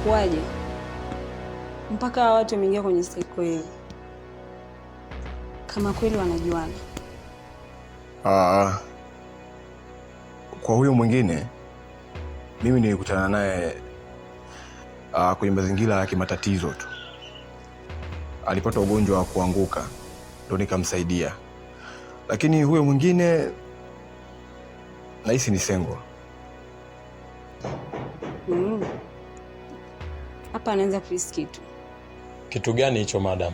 Imekuwaje mpaka watu wameingia kwenye seko hili? Kama kweli wanajuana. Kwa huyo mwingine mimi nilikutana naye kwenye mazingira ya kimatatizo tu. Alipata ugonjwa wa kuanguka ndo nikamsaidia. Lakini huyo mwingine nahisi ni Sengo. Hapa anaanza kuhisi kitu. Kitu gani hicho madam?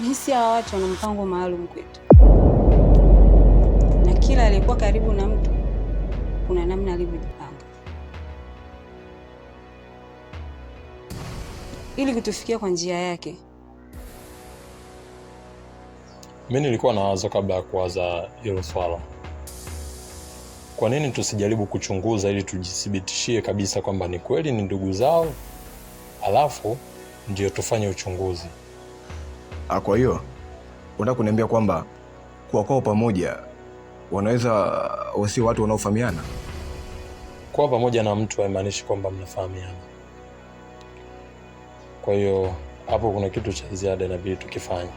Nahisi hawa watu wana mpango maalum kwetu. Na kila aliyekuwa karibu na mtu kuna namna alivyojipanga ili kutufikia kwa njia yake. Mimi nilikuwa na wazo kabla ya kuwaza hilo swala. Kwa nini tusijaribu kuchunguza ili tujithibitishie kabisa kwamba ni kweli ni ndugu zao, alafu ndio tufanye uchunguzi. Kwa hiyo unataka kuniambia kwamba kwa kwao pamoja wanaweza wasio watu wanaofahamiana? Kwa pamoja na mtu haimaanishi kwamba mnafahamiana. Kwa hiyo hapo kuna kitu cha ziada inabidi tukifanye.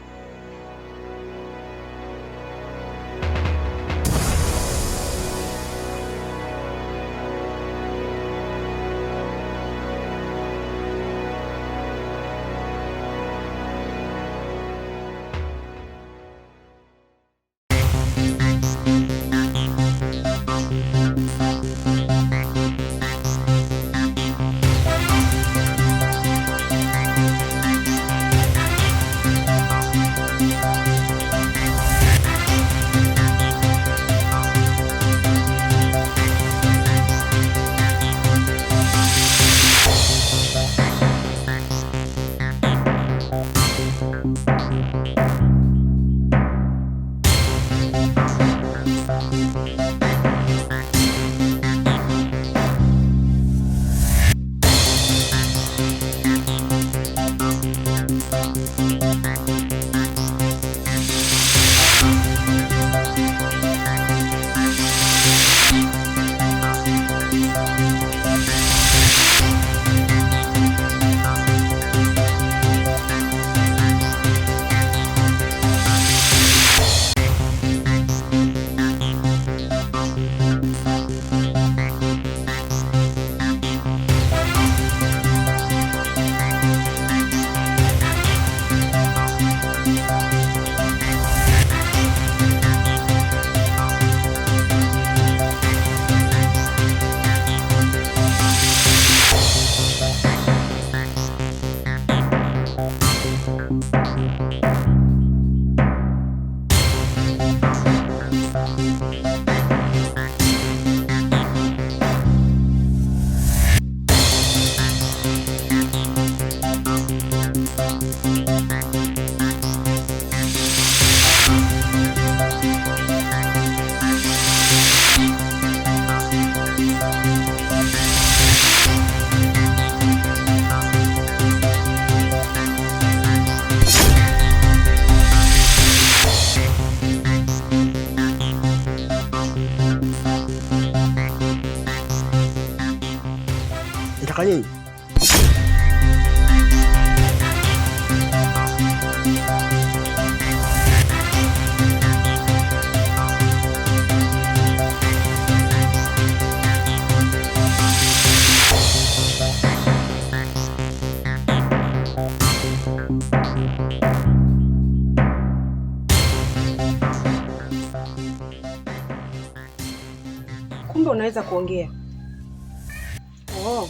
Kanye. Kumbe unaweza kuongea. Oh.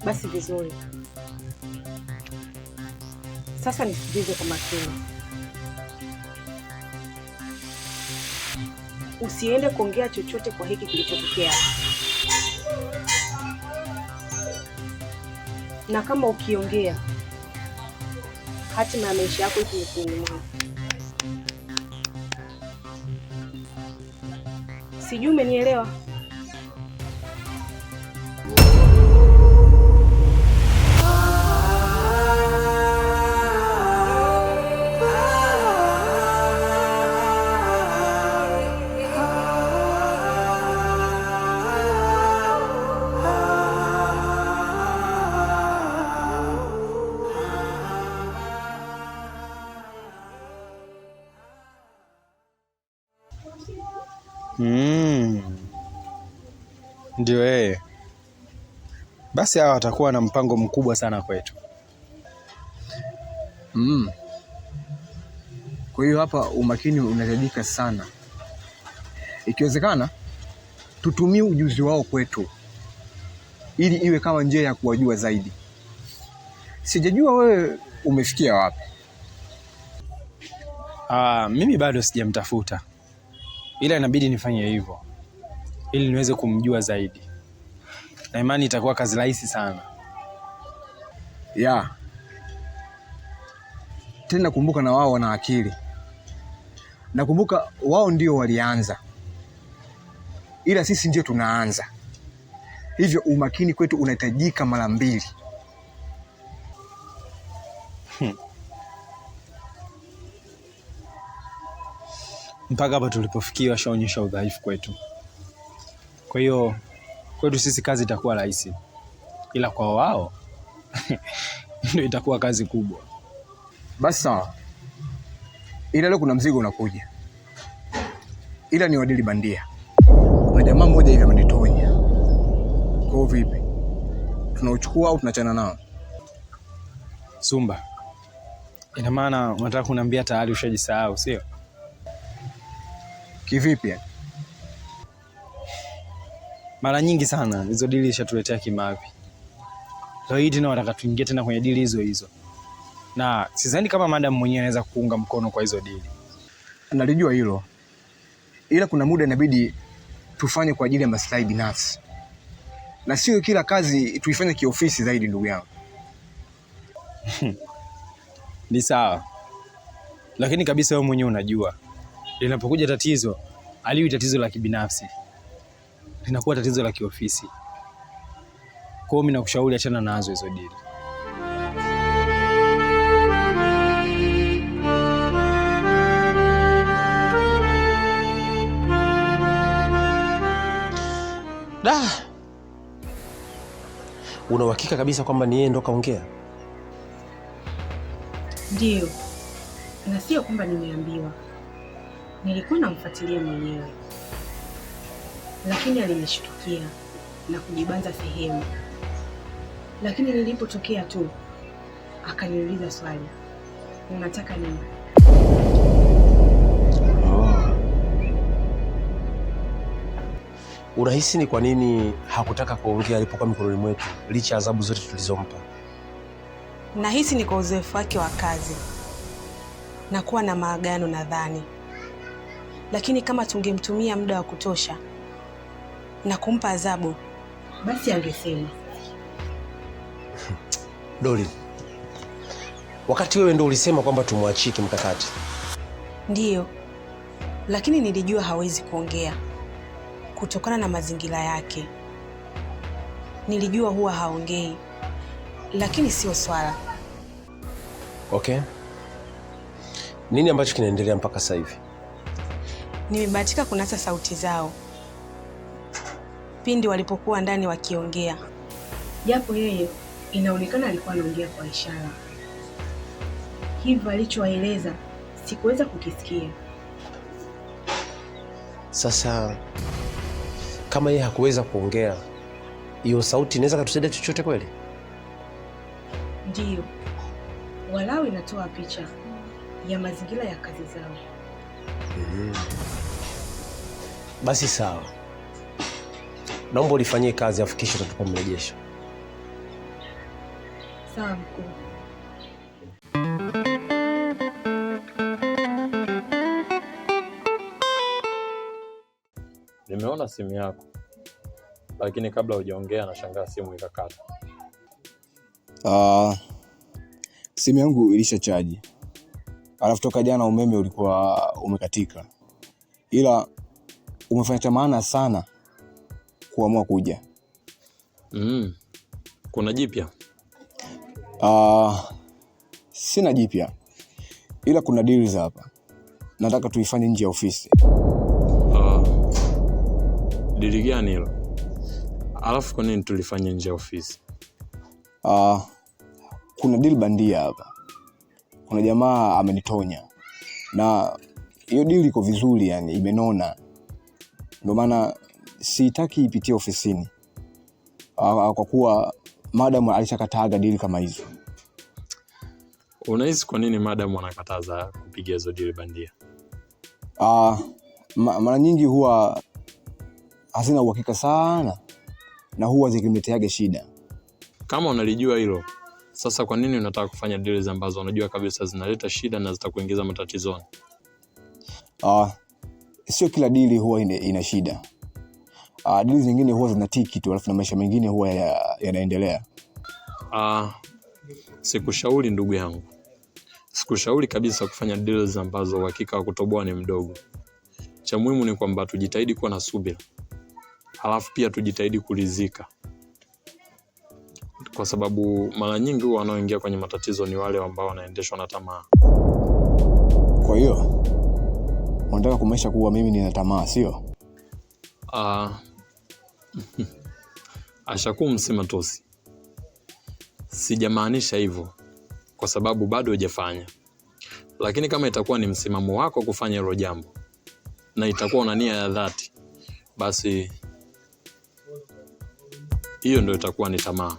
Basi vizuri. Sasa nisikilize kwa makini. Usiende kuongea chochote kwa hiki kilichotokea. Na kama ukiongea, hatima ya maisha yako iko mikononi mwangu. Sijui umenielewa? Ndio yeye. Basi hawa watakuwa na mpango mkubwa sana kwetu. Kwa hiyo hapa umakini unahitajika sana. Ikiwezekana tutumie ujuzi wao kwetu ili iwe kama njia ya kuwajua zaidi. Sijajua wewe umefikia wapi. Mimi bado sijamtafuta, ila inabidi nifanye hivyo ili niweze kumjua zaidi, na imani itakuwa kazi rahisi sana. Tena kumbuka, na wao wana akili. Nakumbuka wao ndio walianza, ila sisi ndio tunaanza. Hivyo umakini kwetu unahitajika mara 2. Mpaka hapa tulipofikia washaonyesha udhaifu kwetu. Kwa hiyo kwetu sisi kazi itakuwa rahisi, ila kwa wao ndio itakuwa kazi kubwa. Basi sawa, ila leo kuna mzigo unakuja, ila ni wadili bandia. Kuna jamaa mmoja hivi amenitonya. Kwa vipi, tunauchukua au tunachana nao? Sumba, ina maana unataka kuniambia tayari ushajisahau, sio? Kivipi? Mara nyingi sana hizo dili ishatuletea kimapi. Leo hii tena wataka tuingie tena kwenye dili hizo. Na sidhani kama madam mwenyewe anaweza kuunga mkono kwa hizo dili. Nalijua hilo, ila kuna muda inabidi tufanye kwa ajili ya maslahi binafsi, na sio kila kazi tuifanye kiofisi zaidi, ndugu yangu. Ni sawa, lakini kabisa wewe mwenyewe unajua linapokuja tatizo haliwi tatizo la kibinafsi, linakuwa tatizo la kiofisi. Kwa hiyo mimi nakushauri achana nazo hizo dili. Una uhakika kabisa kwamba ni yeye ndo kaongea? Ndiyo, na sio kwamba nimeambiwa. Nilikuwa namfuatilia mwenyewe, lakini alinishtukia na kujibanza sehemu. Lakini nilipotokea tu akaniuliza swali, unataka nini? Unahisi ni kwa nini hakutaka kuongea alipokuwa mikononi mwetu licha ya adhabu zote tulizompa? Nahisi ni kwa uzoefu wake wa kazi na kuwa na maagano nadhani. Lakini kama tungemtumia muda wa kutosha na kumpa adhabu, basi angesema. Doli, wakati wewe ndo ulisema kwamba tumwachie kimkakati. Ndiyo, lakini nilijua hawezi kuongea kutokana na mazingira yake. Nilijua huwa haongei, lakini sio swala. Okay. Nini ambacho kinaendelea mpaka sasa hivi? Nimebahatika kunasa sauti zao pindi walipokuwa ndani wakiongea. Japo yeye inaonekana alikuwa anaongea kwa ishara. Hivyo alichowaeleza sikuweza kukisikia. Sasa kama yeye hakuweza kuongea, hiyo sauti inaweza kutusaidia chochote kweli? Ndiyo, walau inatoa picha ya mazingira ya kazi zao. Basi sawa, naomba ulifanyie kazi afu kisha utatupa mrejesho. Sawa mkuu. Nimeona simu yako, lakini kabla hujaongea nashangaa simu ikakata. Simu yangu ilisha chaji. Alafu toka jana umeme ulikuwa umekatika. Ila umefanya cha maana sana kuamua kuja. Kuna jipya? Sina jipya. Ila kuna deals hapa. Nataka tuifanye nje ya ofisi. Dili gani hilo? Alafu kwa nini tulifanya nje ya ofisi? Kuna deal bandia hapa. Kuna jamaa amenitonya. Na hiyo deal iko vizuri, yani imenona. Ndio maana sitaki ipitie ofisini. Kwa kuwa madam alishakataga deal kama hizo. Unahisi kwa nini madam anakataza kupiga hizo deal bandia? Mara nyingi huwa hazina uhakika sana na huwa zikimleteaga shida. Kama unalijua hilo, sasa kwa nini unataka kufanya deals ambazo unajua kabisa zinaleta shida na zitakuingiza matatizoni? Sio kila deal huwa ina shida. Deals nyingine huwa zinatiki tu, alafu na maisha mengine huwa yanaendelea. Sikushauri ndugu yangu. Sikushauri kabisa kufanya deals ambazo uhakika wa kutoboa ni mdogo. Cha muhimu ni kwamba tujitahidi kuwa na subira. Halafu pia tujitahidi kuridhika. Kwa sababu mara nyingi huwa wanaoingia kwenye matatizo ni wale ambao wanaendeshwa na tamaa. Kwa hiyo unataka kumaanisha kuwa mimi nina tamaa, sio? Ashakuwa msema tosi. Sijamaanisha hivyo kwa sababu bado hujafanya. Lakini kama itakuwa ni msimamo wako kufanya hilo jambo na itakuwa una nia ya dhati, basi hiyo ndio itakuwa ni tamaa.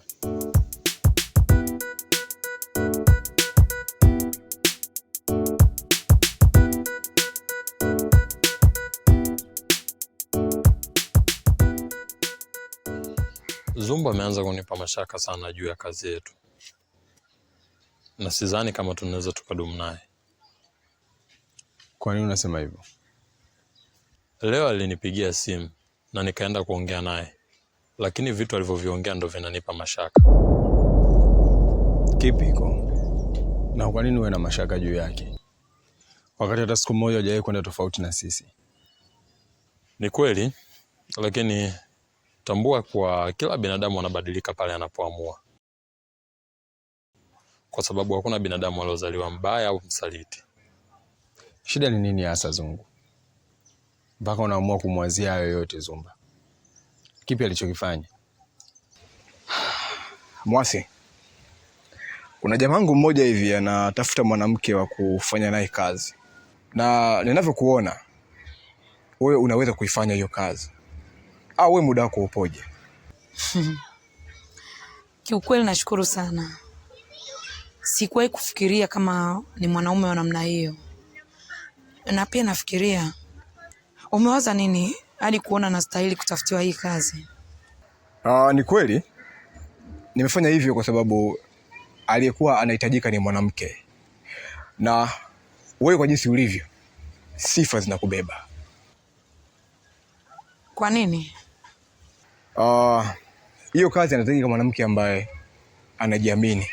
Zumba ameanza kunipa mashaka sana juu ya kazi yetu. Na sidhani kama tunaweza tukadumu naye. Kwa nini unasema hivyo? Leo alinipigia simu na nikaenda kuongea naye. Lakini vitu alivyoviongea ndio vinanipa mashaka. Kipi hiko? Na kwa nini uwe na mashaka juu yake? Wakati hata siku moja hajawahi kwenda tofauti na sisi. Ni kweli, lakini tambua kwa kila binadamu anabadilika pale anapoamua. Kwa sababu hakuna binadamu aliozaliwa mbaya au msaliti. Shida ni nini hasa Zungu? Mpaka unaamua kumwazia hayo yote Zumba? Kipi alichokifanya? Mwasi, kuna jamangu mmoja hivi anatafuta mwanamke wa kufanya naye kazi. Na ninavyokuona, wewe unaweza kuifanya hiyo kazi. Au wewe muda wako upoje? Kiukweli nashukuru sana. Sikuwahi kufikiria kama ni mwanaume wa namna hiyo. Na pia nafikiria, umewaza nini hadi kuona nastahili kutafutiwa hii kazi? Ni kweli. Nimefanya hivyo kwa sababu aliyekuwa anahitajika ni mwanamke. Na wewe kwa jinsi ulivyo, sifa zinakubeba. Kwa nini? Hiyo kazi anahitajika mwanamke ambaye anajiamini.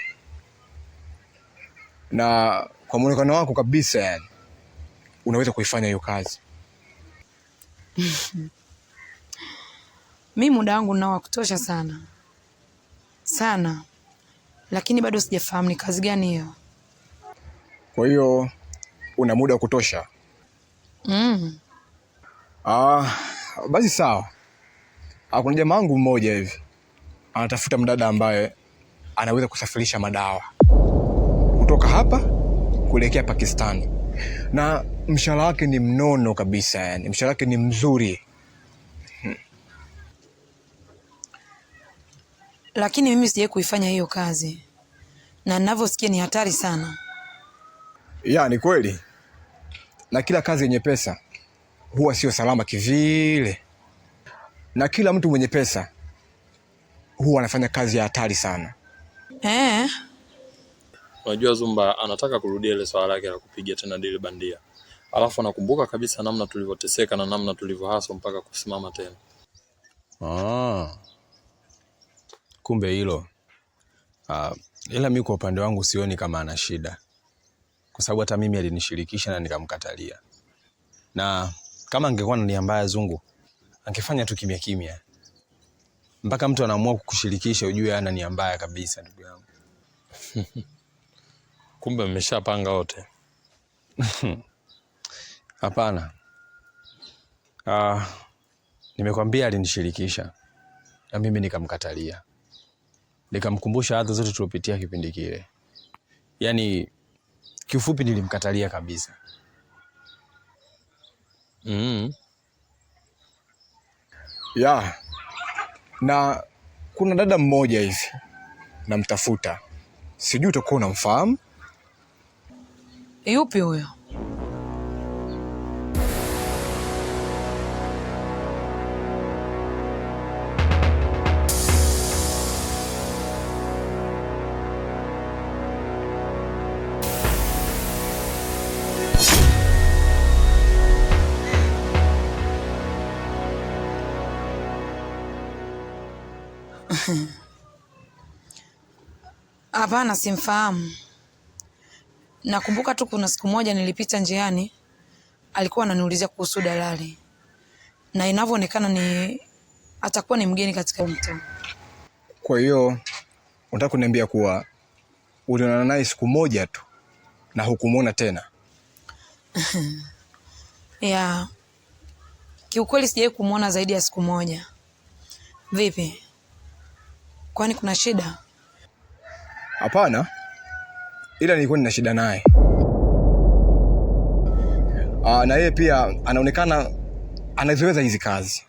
Na kwa muonekano wako kabisa yani, unaweza kuifanya hiyo kazi. Mimi muda wangu nao wa kutosha sana. Sana. Lakini bado sijafahamu ni kazi gani hiyo. Kwa hiyo una muda wa kutosha? Basi sawa. Kuna jamaa wangu mmoja hivi anatafuta mdada ambaye anaweza kusafirisha madawa kutoka hapa kuelekea Pakistani. Na mshahara wake ni mnono kabisa yani. Mshahara wake ni mzuri. Lakini mimi sijawahi kuifanya hiyo kazi. Na ninavyosikia ni hatari sana. Ni kweli. Na kila kazi yenye pesa huwa sio salama kivile. Na kila mtu mwenye pesa huwa anafanya kazi ya hatari sana. Unajua Zumba anataka kurudia ile swala lake la kupiga tena deal bandia. Alafu anakumbuka kabisa namna tulivyoteseka na namna tulivyohaswa mpaka kusimama tena. Kumbe hilo. Ila mimi kwa upande wangu sioni kama ana shida. Kwa sababu hata mimi alinishirikisha na nikamkatalia. Na kama angekuwa na nia mbaya Zungu, angefanya tu kimya kimya. Mpaka mtu anaamua kukushirikisha ujue ana nia mbaya kabisa ndugu yangu. Kumbe mmeshapanga wote. Hapana. Nimekwambia alinishirikisha na mimi nikamkatalia. Nikamkumbusha adha zote tulopitia kipindi kile. Yaani kiufupi nilimkatalia kabisa. Ya. Na kuna dada mmoja hivi namtafuta. Sijui utakuwa unamfahamu? Yupi huyo? Hapana, simfahamu. Nakumbuka tu kuna siku moja nilipita njiani, alikuwa ananiulizia kuhusu dalali, na inavyoonekana atakuwa ni mgeni katika mtaa. Kwa hiyo unataka kuniambia kuwa ulionana naye siku moja tu na hukumuona tena? Ya, kiukweli sijawahi kumuona zaidi ya siku moja. Vipi? Kwani kuna shida? Hapana, ila nilikuwa nina shida naye. Na yeye pia anaonekana anaziweza hizi kazi.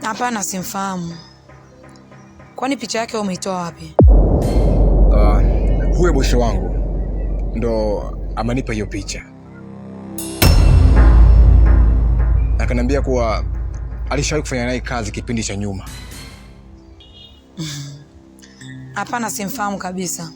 Hapana, simfahamu. Kwani picha yake umeitoa wapi? Huyo bosi wangu ndo amenipa hiyo picha. Akaniambia kuwa alishawahi kufanya naye kazi kipindi cha nyuma. Hapana, simfahamu kabisa.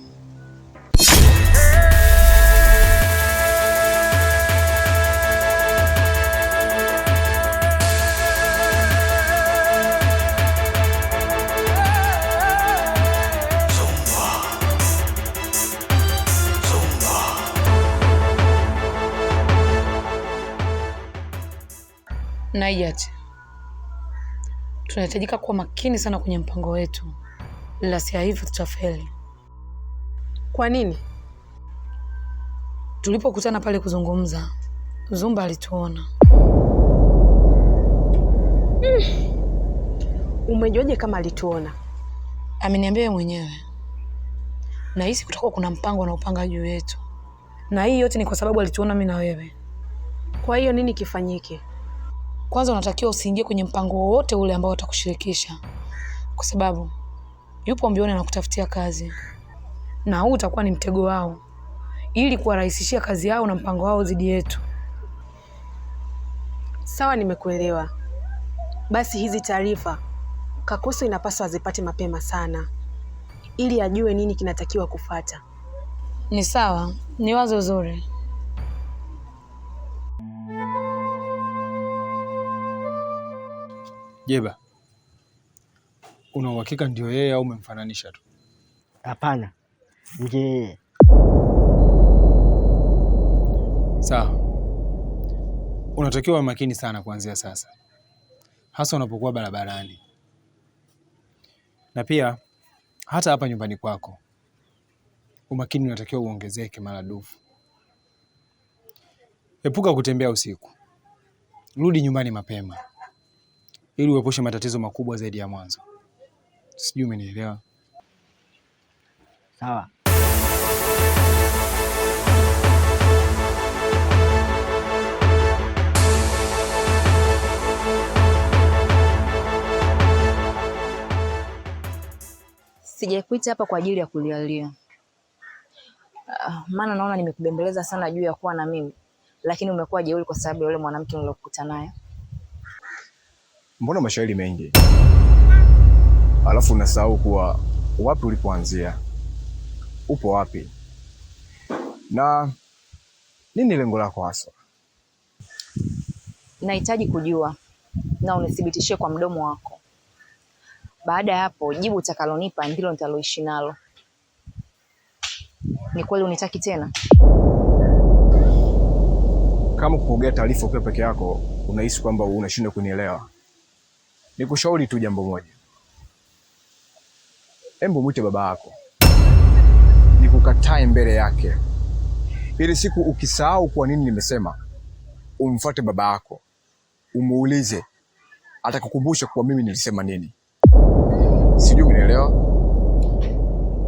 Najat, tunahitajika kuwa makini sana kwenye mpango wetu, la si hivyo tutafeli. Kwa nini? Tulipokutana pale kuzungumza, Zumba alituona. Umejuaje kama alituona? Ameniambia yeye mwenyewe. Nahisi kutakuwa kuna mpango unaopanga juu yetu, na hii yote ni kwa sababu alituona mimi na wewe. Kwa hiyo nini kifanyike? Kwanza unatakiwa usiingie kwenye mpango wowote ule ambao utakushirikisha, kwa sababu yupo mbioni na kutafutia kazi, na huu utakuwa ni mtego wao ili kuwarahisishia kazi yao na mpango wao dhidi yetu. Sawa, nimekuelewa. Basi hizi taarifa Kakoso inapaswa azipate mapema sana ili ajue nini kinatakiwa kufuata. Ni sawa, ni wazo zuri. Jeba, una uhakika ndio yeye au umemfananisha tu? Hapana, ndiye yeye. Sawa. Unatakiwa makini sana kuanzia sasa, hasa unapokuwa barabarani, na pia hata hapa nyumbani kwako umakini unatakiwa uongezeke maradufu. Epuka kutembea usiku, rudi nyumbani mapema ili uepushe matatizo makubwa zaidi ya mwanzo. Sijui umenielewa? Sawa. Sijakuita hapa kwa ajili ya kulialia. Maana naona nimekubembeleza sana juu ya kuwa na mimi, lakini umekuwa jeuri kwa sababu ya yule mwanamke nilokukuta naye. Mbona mashairi mengi? Alafu unasahau kuwa wapi ulipoanzia. Upo wapi? Na nini lengo lako hasa? Nahitaji kujua na unithibitishie kwa mdomo wako. Baada ya hapo, jibu utakalonipa ndilo nitaloishi nalo. Ni kweli unitaki tena? Kama kupokea taarifa ukiwa peke yako unahisi kwamba unashindwa kunielewa, nikushauri tu jambo moja. Embo mwite baba yako, nikukatae mbele yake, ili siku ukisahau kwa nini nimesema, umfuate baba yako, umuulize, atakukumbusha kwa mimi nilisema nini. Sijui unielewa?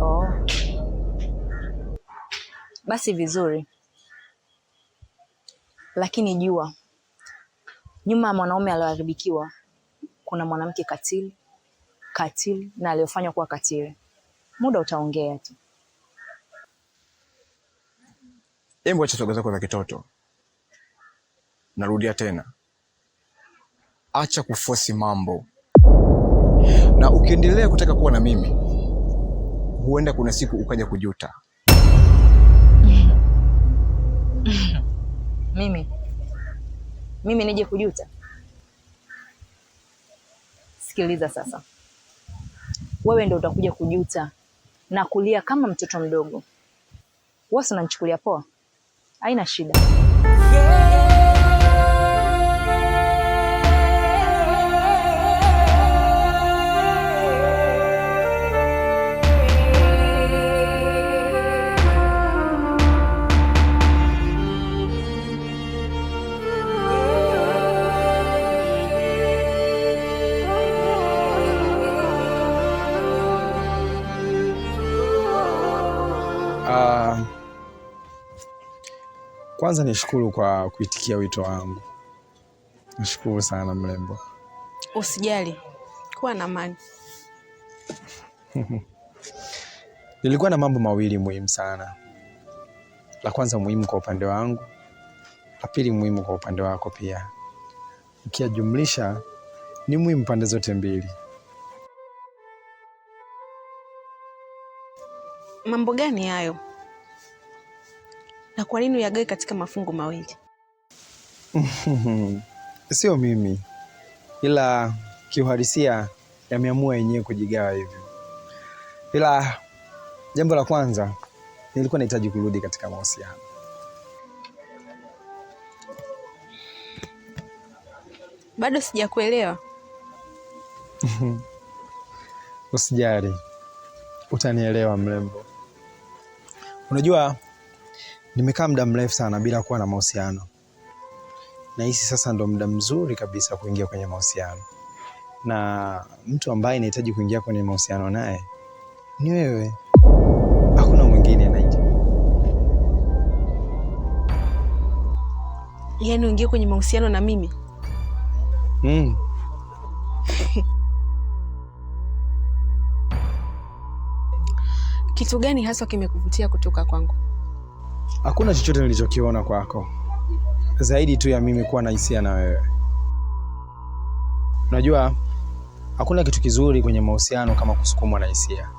Oh. Basi vizuri, lakini jua nyuma ya mwanaume aliyoharibikiwa kuna mwanamke katili na aliyofanywa kuwa katili. Muda utaongea tu. Hebu acha soga zako za kitoto. Narudia tena, acha kufosi mambo, na ukiendelea kutaka kuwa na mimi, huenda kuna siku ukaja kujuta. Mimi nije kujuta? Sikiliza sasa, wewe ndio utakuja kujuta na kulia kama mtoto mdogo. Wewe unanichukulia poa? Haina shida. Kwanza nishukuru kwa kuitikia wito wangu. Nashukuru sana mrembo. Usijali, kuwa na amani. Nilikuwa na mambo mawili muhimu sana. La kwanza muhimu kwa upande wangu, la pili muhimu kwa upande wako pia. Ukijumlisha ni muhimu pande zote mbili. Mambo gani hayo? Na kwa nini uyagawe katika mafungu mawili? Sio mimi, ila kiuhalisia yameamua yenyewe kujigawa hivyo. Ila jambo la kwanza, nilikuwa nahitaji kurudi katika mahusiano. Bado sijakuelewa. Usijali, utanielewa mrembo. Unajua, nimekaa muda mrefu sana bila kuwa na mahusiano. Na hisi sasa ndo muda mzuri kabisa kuingia kwenye mahusiano. Na mtu ambaye nahitaji kuingia kwenye mahusiano naye ni wewe. Hakuna mwingine Naija. Yaani uingie kwenye mahusiano na mimi? Kitu gani haswa kimekuvutia kutoka kwangu? Hakuna chochote nilichokiona kwako zaidi tu ya mimi kuwa na hisia na wewe. Unajua, hakuna kitu kizuri kwenye mahusiano kama kusukumwa na hisia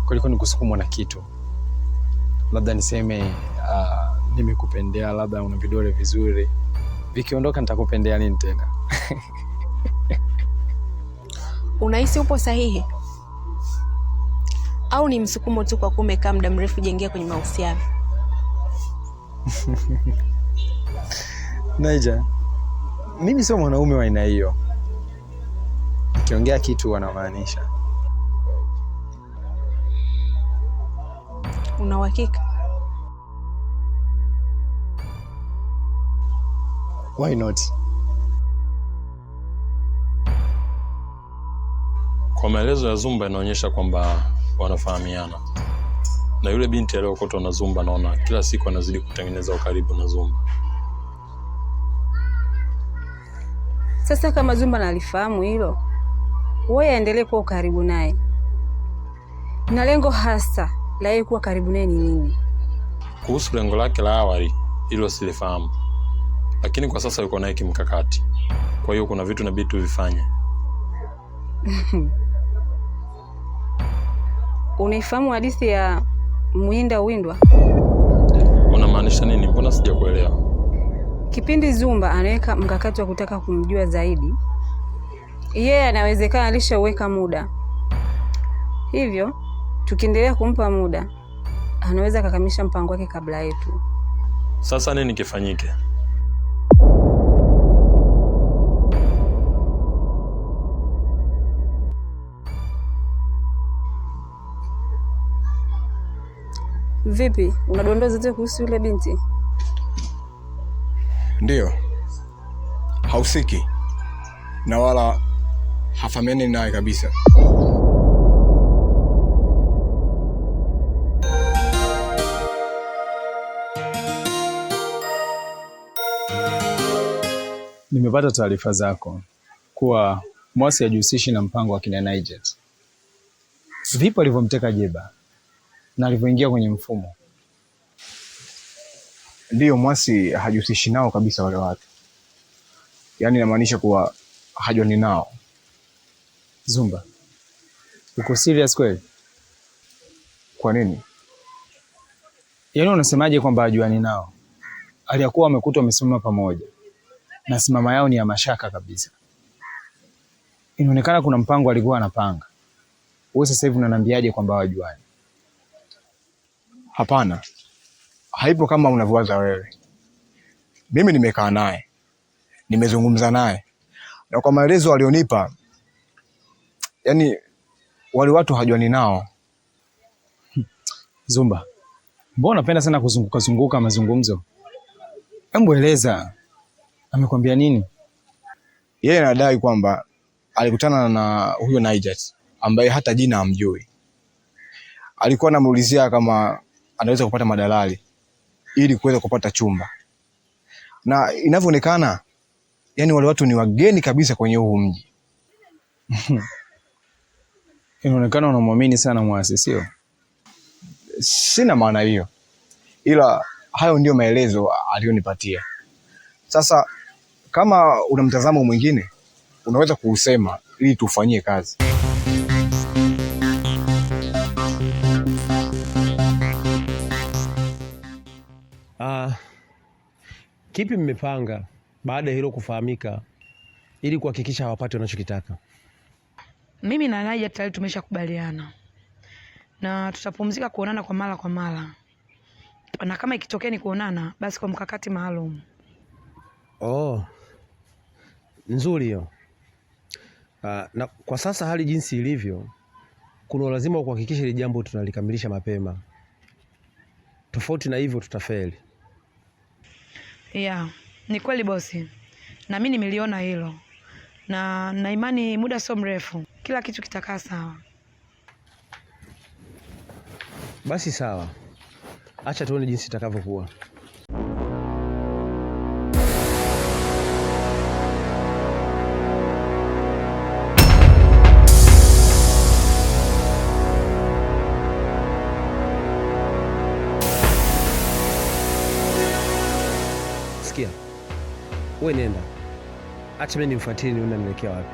kuliko ni kusukumwa na kitu. Labda niseme nimekupendea, labda una vidole vizuri, vikiondoka nitakupendea nini tena? Unahisi upo sahihi? Au ni msukumo tu kwa kumekaa muda mrefu jengia kwenye mahusiano? Naija, mimi sio mwanaume wa aina hiyo. Nikiongea kitu wanamaanisha. Una uhakika? Why not? Kwa maelezo ya Zumba inaonyesha kwamba wanafahamiana. Na yule binti aliyokotwa na Zumba naona kila siku anazidi kutengeneza ukaribu na Zumba. Sasa kama Zumba nalifahamu hilo, wewe aendelee kuwa karibu naye. Na lengo hasa la yeye kuwa karibu naye ni nini? Kuhusu lengo lake la awali, hilo silifahamu. Lakini kwa sasa yuko naye kimkakati. Kwa hiyo kuna vitu inabidi tuvifanye. Unaifahamu hadithi ya Muinda Windwa? Unamaanisha nini? Mbona sijakuelewa? Kipindi Zumba anaweka mkakati wa kutaka kumjua zaidi, yeye anawezekana alishaweka muda. Hivyo, tukiendelea kumpa muda, anaweza kukamilisha mpango wake kabla yetu. Sasa nini kifanyike? Vipi? Unadondoa zote kuhusu yule binti? Ndiyo. Hausiki. Na wala hafahamiani naye kabisa. Nimepata taarifa zako kuwa Mwasi hajihusishi na mpango wa kina Nijet. Vipi alivyomteka Jeba na alivyoingia kwenye mfumo? Ndiyo, Mwasi hajihusishi nao kabisa wale watu. Yaani inamaanisha kuwa hajuani nao. Zumba, uko serious kweli? Kwa nini? Yaani unasemaje kwamba hajuani nao? Aliyakuwa wamekutwa wamesimama pamoja na simama yao ni ya mashaka kabisa. Inaonekana kuna mpango alikuwa anapanga. Wewe sasa hivi unaniambiaje kwamba hawajuani? Hapana, haipo kama unavyowaza wewe. Mimi nimekaa naye, nimezungumza naye, na kwa maelezo alionipa, yani wale watu hajuani nao. Zumba, mbona unapenda sana kuzunguka mazungumzo? Hebu eleza, amekwambia nini? Yeye anadai kwamba alikutana na huyo Nijet ambaye hata jina hamjui. Alikuwa anamuulizia kama anaweza kupata madalali ili kuweza kupata chumba. Na inavyoonekana, yani wale watu ni wageni kabisa kwenye huu mji. Inaonekana unamwamini sana Mwasi, sio? Sina maana hiyo, ila hayo ndio maelezo aliyonipatia. Sasa kama una mtazamo mwingine, unaweza kuusema ili tufanyie kazi. Kipi mmepanga baada ya hilo kufahamika ili kuhakikisha hawapati wanachokitaka? Mimi na Naija tayari tumeshakubaliana na tutapumzika kuonana kwa mara, na kama ikitokea ni kuonana basi kwa mkakati maalum. Oh, nzuri hiyo. Na kwa sasa hali jinsi ilivyo, kuna lazima wa kuhakikisha ile jambo tunalikamilisha mapema. Tofauti na hivyo tutafeli. Yeah, ni kweli bosi. Na mimi nimeliona hilo. Na imani muda sio mrefu kila kitu kitakaa sawa. Basi sawa. Acha tuone jinsi itakavyokuwa. Sikia. Wewe nenda. Acha mimi nimfuatie nione anaelekea wapi.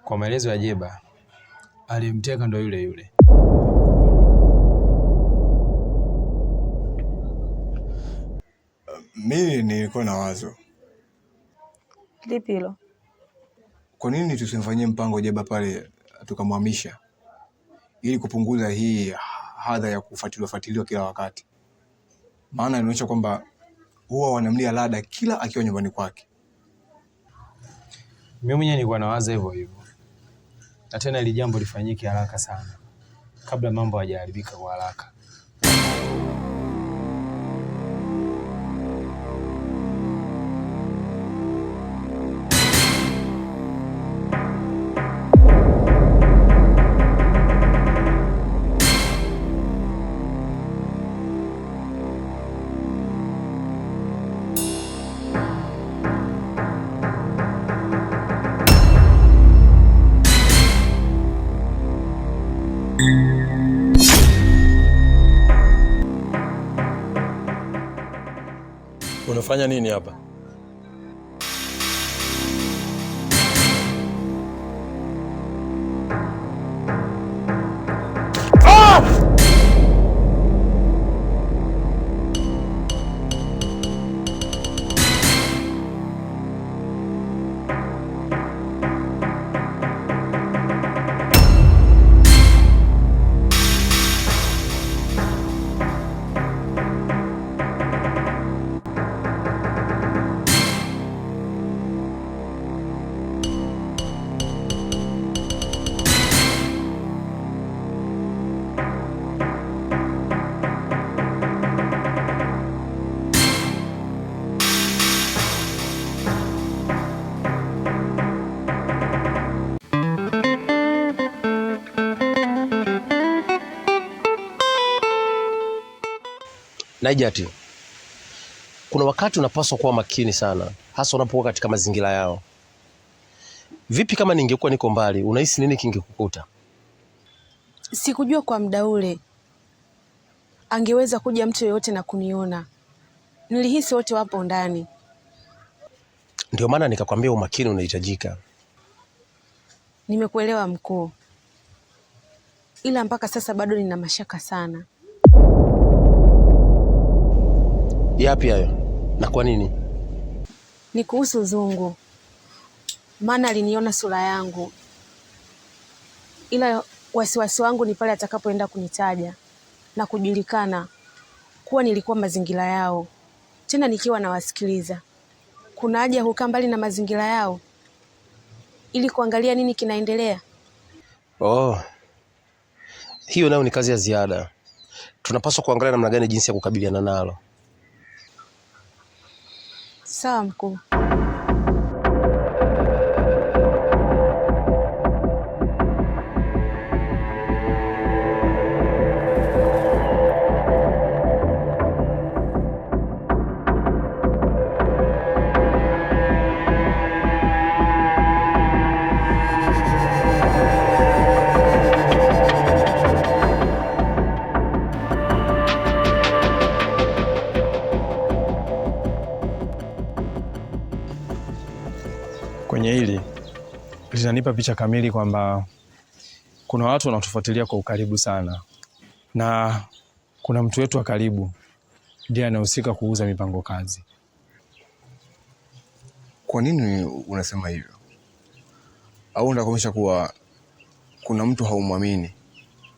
Kwa maelezo ya Jeba, aliyemteka ndo yule yule. Mimi nilikuwa na wazo. Lipi hilo? Kwa nini tusimfanyie mpango Jeba pale tukamhamisha ili kupunguza hii hadha ya kufuatiliwa kila wakati? Maana inaonyesha kwamba huwa wanamlia Lada kila akiwa nyumbani kwake. Mimi mwenyewe nilikuwa nawaza hivyo hivyo. Na tena ili jambo lifanyike haraka sana kabla mambo hayajaribika kwa haraka. Umefanya nini hapa? Najati, kuna wakati unapaswa kuwa makini sana, hasa unapokuwa katika mazingira yao. Vipi kama ningekuwa niko mbali, unahisi nini kingekukuta? Sikujua kwa muda ule angeweza kuja mtu yeyote na kuniona. Nilihisi wote wapo ndani. Ndio maana nikakwambia umakini unahitajika. Nimekuelewa mkuu, ila mpaka sasa bado nina mashaka sana. Yapi hayo? Na kwa nini? Ni kuhusu Zungu. Maana aliniona sura yangu, ila wasiwasi wangu ni pale atakapoenda kunitaja na kujulikana kuwa nilikuwa mazingira yao, tena nikiwa nawasikiliza. Kuna haja ya kukaa mbali na mazingira yao ili kuangalia nini kinaendelea? Hiyo nayo ni kazi ya ziada. Tunapaswa kuangalia namna gani jinsi ya kukabiliana nalo. Sawa mkuu. Kwenye hili linanipa picha kamili kwamba kuna watu wanatufuatilia kwa ukaribu sana, na kuna mtu wetu wa karibu ndiye anahusika kuuza mipango kazi. Kwa nini unasema hivyo? Au unakuonyesha kuwa kuna mtu haumwamini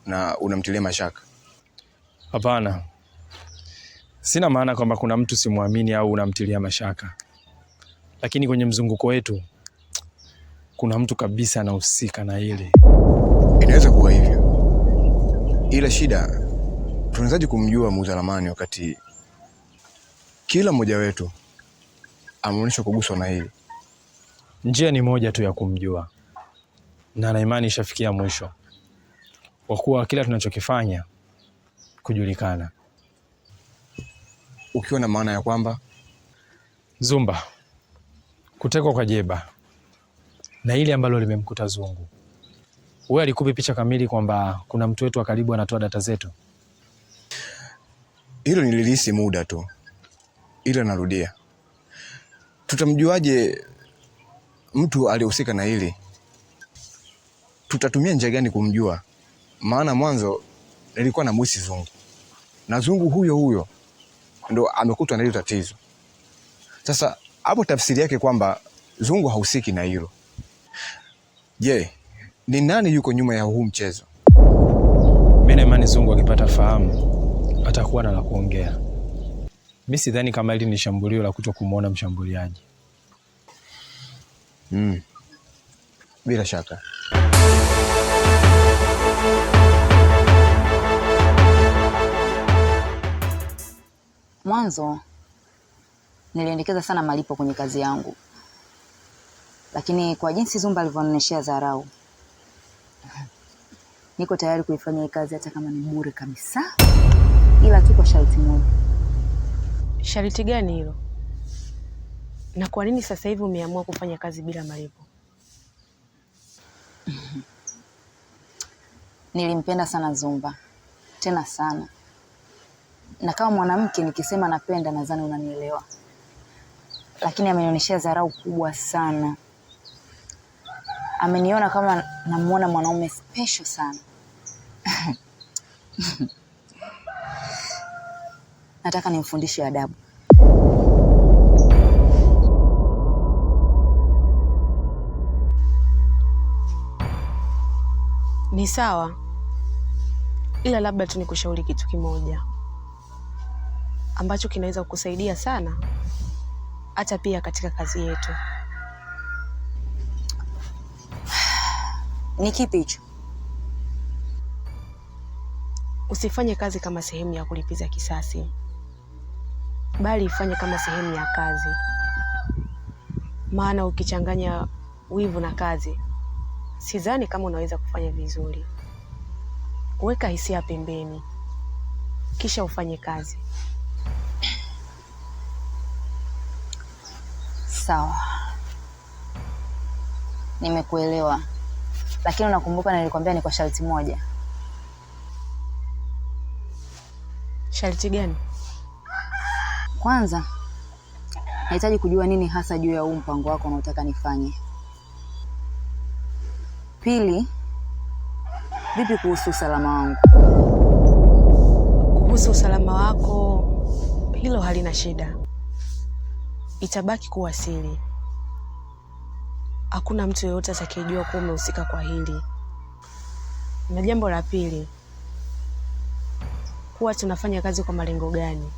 na unamtilia mashaka? Hapana, sina maana kwamba kuna mtu simwamini au unamtilia mashaka, lakini kwenye mzunguko wetu kuna mtu kabisa anahusika na hili. Inaweza kuwa hivyo, ila shida tunawezaje kumjua muuza ramani wakati kila mmoja wetu ameonyesha kuguswa na hili? Njia ni moja tu ya kumjua, na imani ishafikia mwisho, kwa kuwa kila tunachokifanya kujulikana. Ukiwa na maana ya kwamba Zumba kutekwa kwa Jeba na ile ambalo limemkuta Zungu, wewe alikupi picha kamili kwamba kuna mtu wetu wa karibu anatoa data zetu? Hilo nililihisi muda tu, ila narudia, tutamjuaje mtu aliyehusika na hili? Tutatumia njia gani kumjua? Maana mwanzo nilikuwa na mwisi Zungu, na Zungu huyo huyo ndo amekutwa na hilo tatizo. Sasa hapo tafsiri yake kwamba Zungu hahusiki na hilo. Je, ni nani yuko nyuma ya huu mchezo? Mimi na imani Zungu akipata fahamu atakuwa na la kuongea. Mimi sidhani kama hili ni shambulio la kutokumuona mshambuliaji. Bila shaka. Mwanzo niliendekeza sana malipo kwenye kazi yangu, lakini kwa jinsi Zumba alivyonioneshea dharau, niko tayari kuifanya hii kazi hata kama ni bure kabisa, ila tu kwa sharti moja. Sharti gani hilo? Na kwa nini sasa hivi umeamua kufanya kazi bila malipo? Nilimpenda sana Zumba, tena sana. Na kama mwanamke nikisema napenda, nadhani unanielewa. lakini amenionyesha dharau kubwa sana. Ameniona kama namuona mwanaume special sana. Nataka nimfundishe adabu. Ni sawa, ila labda tu nikushauri kitu kimoja ambacho kinaweza kukusaidia sana hata pia katika kazi yetu. Ni kipi hicho? Usifanye kazi kama sehemu ya kulipiza kisasi, bali ifanye kama sehemu ya kazi. Maana ukichanganya wivu na kazi, sidhani kama unaweza kufanya vizuri. Weka hisia pembeni, kisha ufanye kazi. Sawa, nimekuelewa, lakini unakumbuka nilikwambia ni kwa sharti moja. Sharti gani? Kwanza nahitaji kujua nini hasa juu ya huu mpango wako unaotaka nifanye. Pili, vipi kuhusu usalama wangu? Kuhusu usalama wako, hilo halina shida. Itabaki kuwa siri. Hakuna mtu yeyote atakayejua kuwa umehusika kwa hili. Na jambo la pili, kuwa tunafanya kazi kwa malengo gani,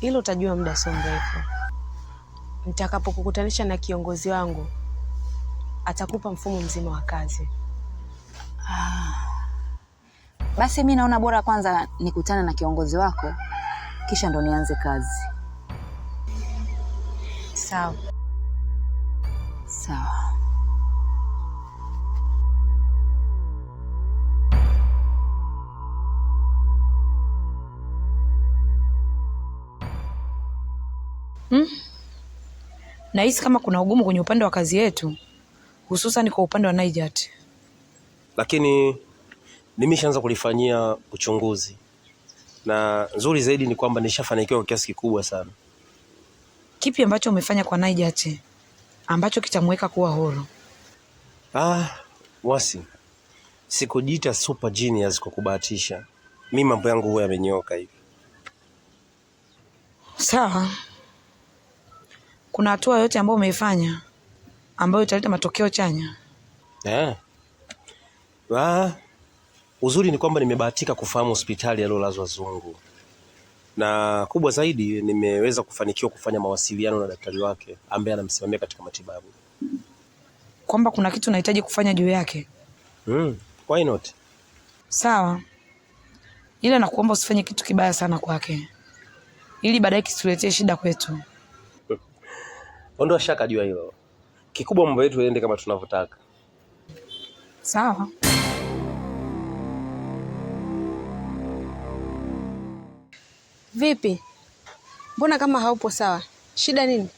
hilo utajua muda sio mrefu. Nitakapokukutanisha na kiongozi wangu, atakupa mfumo mzima wa kazi. Basi mimi naona bora kwanza nikutane na kiongozi wako, kisha ndo nianze kazi. Sawa. Sawa. Nahisi kama kuna ugumu kwenye upande wa kazi yetu, hususan kwa upande wa Najat. Lakini nimeshaanza kulifanyia uchunguzi, na nzuri zaidi ni kwamba nishafanikiwa kwa kiasi kikubwa sana. Kipi ambacho umefanya kwa Najat ambacho kitamweka kuwa huru? Wasi, sikujiita super genius kwa kubahatisha. Mimi mambo yangu huwa yamenyoka hivi. Sawa. Kuna hatua yote ambayo umeifanya ambayo italeta matokeo chanya? Uzuri ni kwamba nimebahatika kufahamu hospitali aliyolazwa Zungu, na kubwa zaidi nimeweza kufanikiwa kufanya mawasiliano na daktari wake ambaye anamsimamia katika matibabu. Kwamba kuna kitu unahitaji kufanya juu yake? Why not? Sawa. Ila nakuomba usifanye kitu kibaya sana kwake, ili baadaye kisituletee shida kwetu. Ondoa shaka juu ya hilo. Kikubwa mambo yetu yaende kama tunavyotaka. Sawa. Vipi? Mbona kama haupo sawa? Shida nini?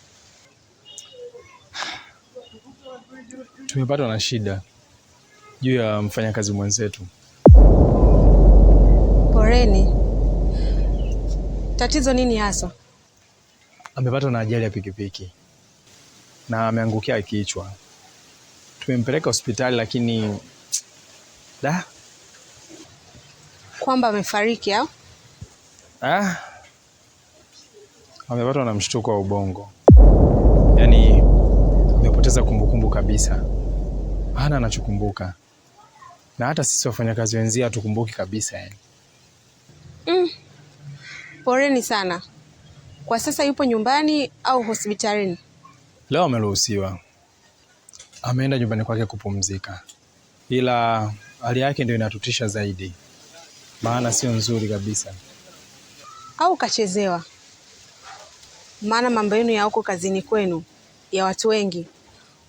Tumepatwa na shida juu ya mfanyakazi mwenzetu. Poreni. Tatizo nini hasa? Amepatwa na ajali ya pikipiki na ameangukia kichwa. Tumempeleka hospitali lakini Kwamba amefariki au? Amepatwa na mshtuko wa ubongo. Yaani amepoteza kumbukumbu kabisa. Hana anachokumbuka. Na hata sisi wafanyakazi wenzia hatukumbuki kabisa yani. Poreni sana. Kwa sasa yupo nyumbani au hospitalini? Leo ameruhusiwa. Ameenda nyumbani kwake kupumzika. Ila hali yake ndio inatutisha zaidi. Maana sio nzuri kabisa. Au kachezewa? Maana mambo yenu ya huko kazini kwenu ya watu wengi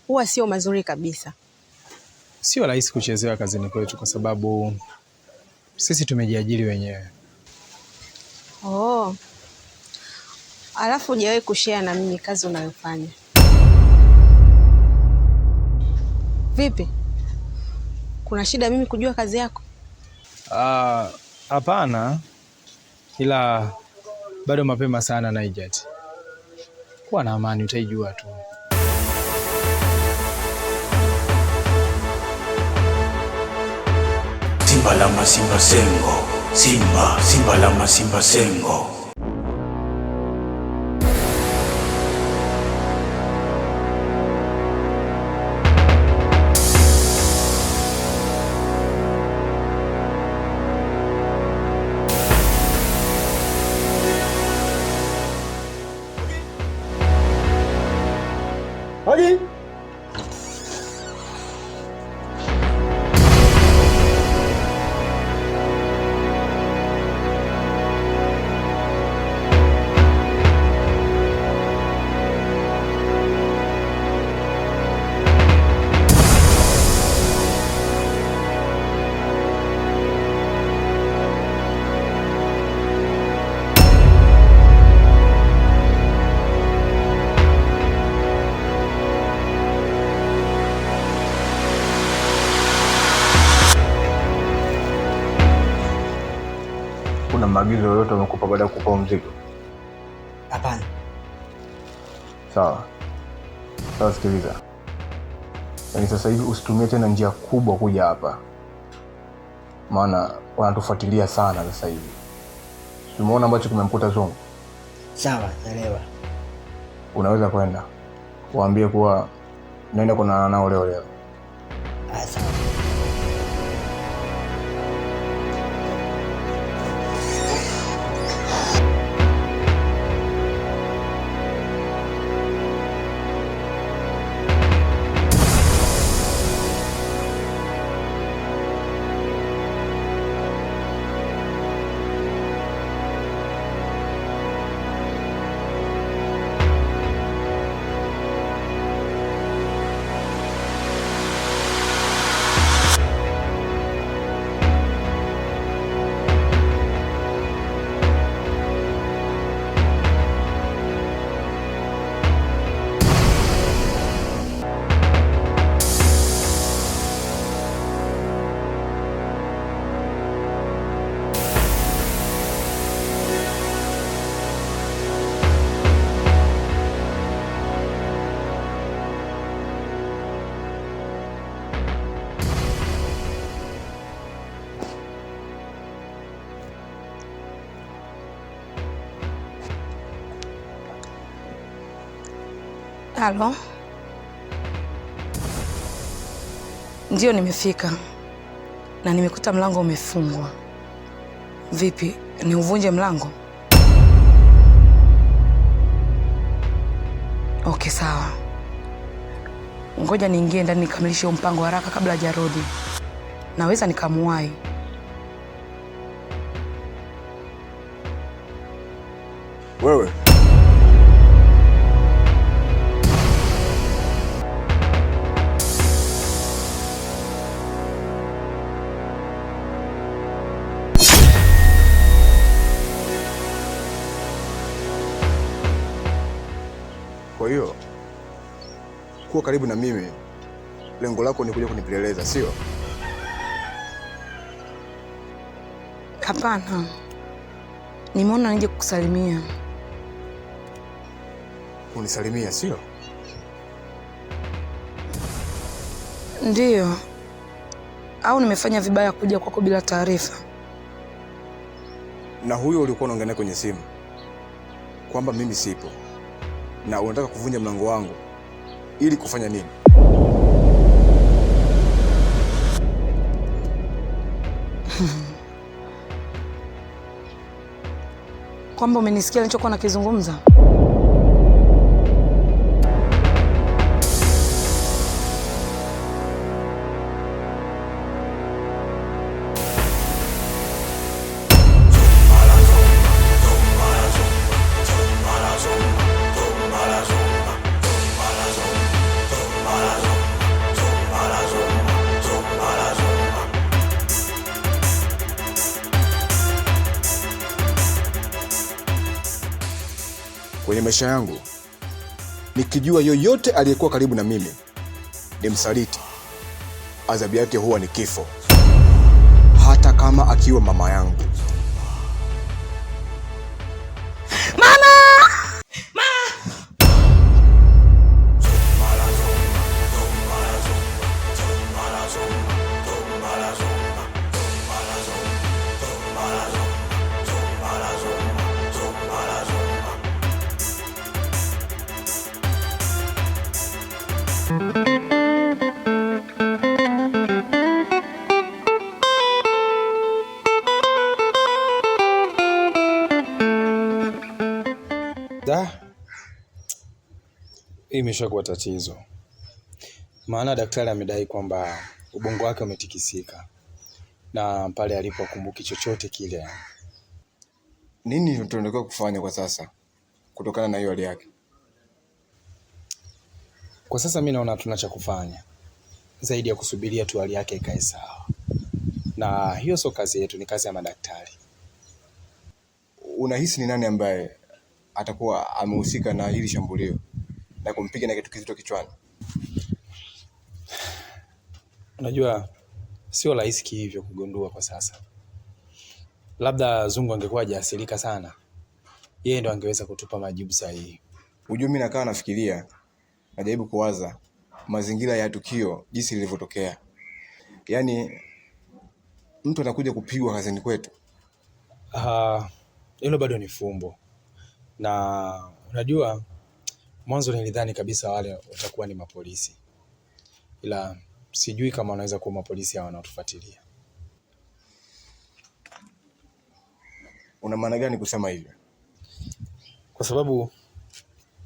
huwa sio mazuri kabisa. Sio rahisi kuchezewa kazini kwetu kwa sababu sisi tumejiajiri wenyewe. Alafu hujawahi kushare na mimi kazi unayofanya. Vipi? Kuna shida mimi kujua kazi yako? Hapana. Ila bado mapema sana Najat. Kuwa na amani, utaijua tu. Simba lama simba sengo, simba lama simba sengo. Hadi. Kuna maagizo yoyote wamekupa baada ya kukupa mzigo? Hapana. Sawa. Sawa, sikiliza. Yaani sasa hivi usitumie tena njia kubwa kuja hapa. Maana wanatufuatilia sana sasa hivi. Tumeona ambacho kimemkuta Zungu. Sawa, naelewa. Unaweza kwenda. Waambie kuwa naenda kuonana nao leo. Sawa. Halo. Ndio nimefika na nimekuta mlango umefungwa. Vipi, ni uvunje mlango? Okay, sawa. Ngoja niingie ndani nikamilishe mpango haraka kabla hajarudi. Naweza nikamuwahi. Wewe kwa hiyo kuwa karibu na mimi, lengo lako ni kuja kunipeleleza, sio? Hapana. Nimeona nije kukusalimia. Unisalimia, sio? Ndiyo. Au nimefanya vibaya kuja kwako bila taarifa? Na huyo ulikuwa unaongea naye kwenye simu kwamba mimi sipo na unataka kuvunja mlango wangu ili kufanya nini? Kwamba umenisikia nilichokuwa nakizungumza? Kwenye maisha yangu nikijua yoyote aliyekuwa karibu na mimi ni msaliti, adhabu yake huwa ni kifo, hata kama akiwa mama yangu. Mama! Hii imeshakuwa tatizo, maana daktari amedai kwamba ubongo wake umetikisika na pale alipo kumbuki chochote kile. Nini tunatakiwa kufanya kwa sasa kutokana na hiyo hali yake? Kwa sasa mimi naona hatuna cha kufanya zaidi ya kusubiria tu hali yake ikae sawa, na hiyo sio kazi yetu, ni kazi ya madaktari. Unahisi ni nani ambaye atakuwa amehusika na hili shambulio na kumpiga na kitu kizito kichwani? Unajua sio rahisi hivyo kugundua kwa sasa. Labda Zungu angekuwa hajaathirika sana, yeye ndo angeweza kutupa majibu sahihi. Unajua mimi nakaa nafikiria, najaribu kuwaza mazingira ya tukio jinsi lilivyotokea. Yaani mtu anakuja kupigwa kazini kwetu. Hilo bado ni fumbo. Na unajua mwanzo nilidhani kabisa wale watakuwa ni mapolisi, ila sijui kama wanaweza kuwa mapolisi hao wanaotufuatilia. Una maana gani kusema hivyo? Kwa sababu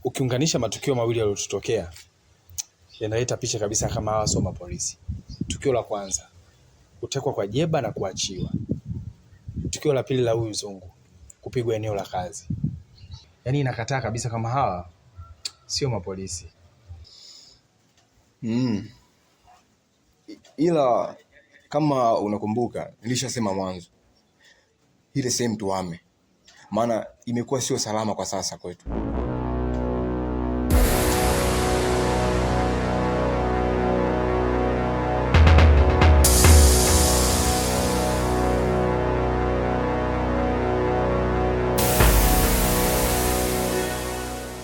ukiunganisha matukio mawili yaliyotokea yanaleta picha kabisa kama hawa sio mapolisi. Tukio la kwanza, kutekwa kwa Jeba na kuachiwa. Tukio la pili la huyu Zungu, kupigwa eneo la kazi. Yaani inakataa kabisa kama hawa sio mapolisi. Ila kama unakumbuka nilishasema mwanzo, ile sehemu tuame, maana imekuwa sio salama kwa sasa kwetu.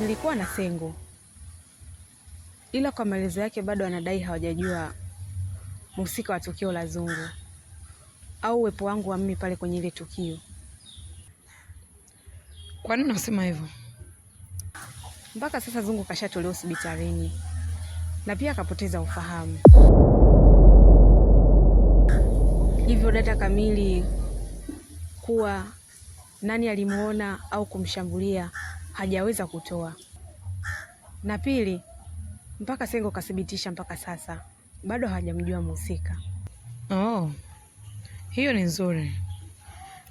Nilikuwa na Sengo, ila kwa maelezo yake bado anadai hawajajua mhusika wa tukio la Zungu au uwepo wangu wa mimi pale kwenye ile tukio. Kwa nini unasema hivyo? Mpaka sasa Zungu kashatolewa hospitalini na pia akapoteza ufahamu. Hivyo data kamili kuwa nani alimuona au kumshambulia hajaweza kutoa. Na pili, mpaka Sengo kathibitisha mpaka sasa bado hajamjua mhusika. Hiyo ni nzuri.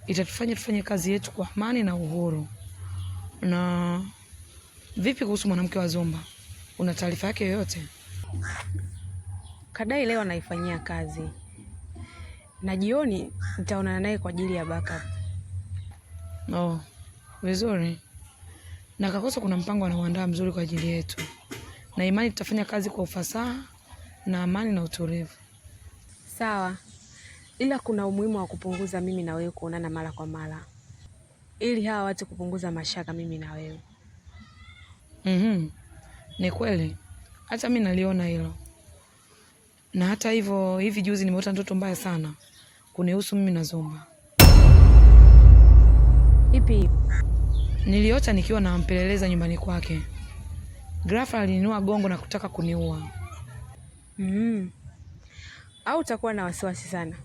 Itatufanya tufanye kazi yetu kwa amani na uhuru. Na vipi kuhusu mwanamke wa Zumba? Una taarifa yake yoyote? Kadai leo anaifanyia kazi, na jioni nitaonana naye kwa ajili ya backup. Vizuri. Na Kakoso kuna mpango anaoandaa mzuri kwa ajili yetu, na imani tutafanya kazi kwa ufasaha na amani na utulivu. Sawa, ila kuna umuhimu wa kupunguza mimi na wewe kuonana mara kwa mara, ili hawa watu kupunguza mashaka mimi na wewe. Ni kweli, hata mimi naliona hilo. Na hata hivyo, hivi juzi nimeota ndoto mbaya sana kunihusu mimi na Zumba. Ipi? Niliota nikiwa nampeleleza nyumbani kwake. Ghafla alininua gongo na kutaka kuniua. Au utakuwa na wasiwasi sana?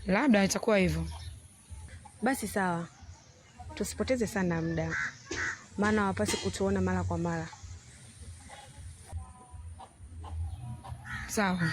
Labda itakuwa hivyo. Basi sawa, tusipoteze sana muda, maana hawapasi kutuona mara kwa mara. Sawa.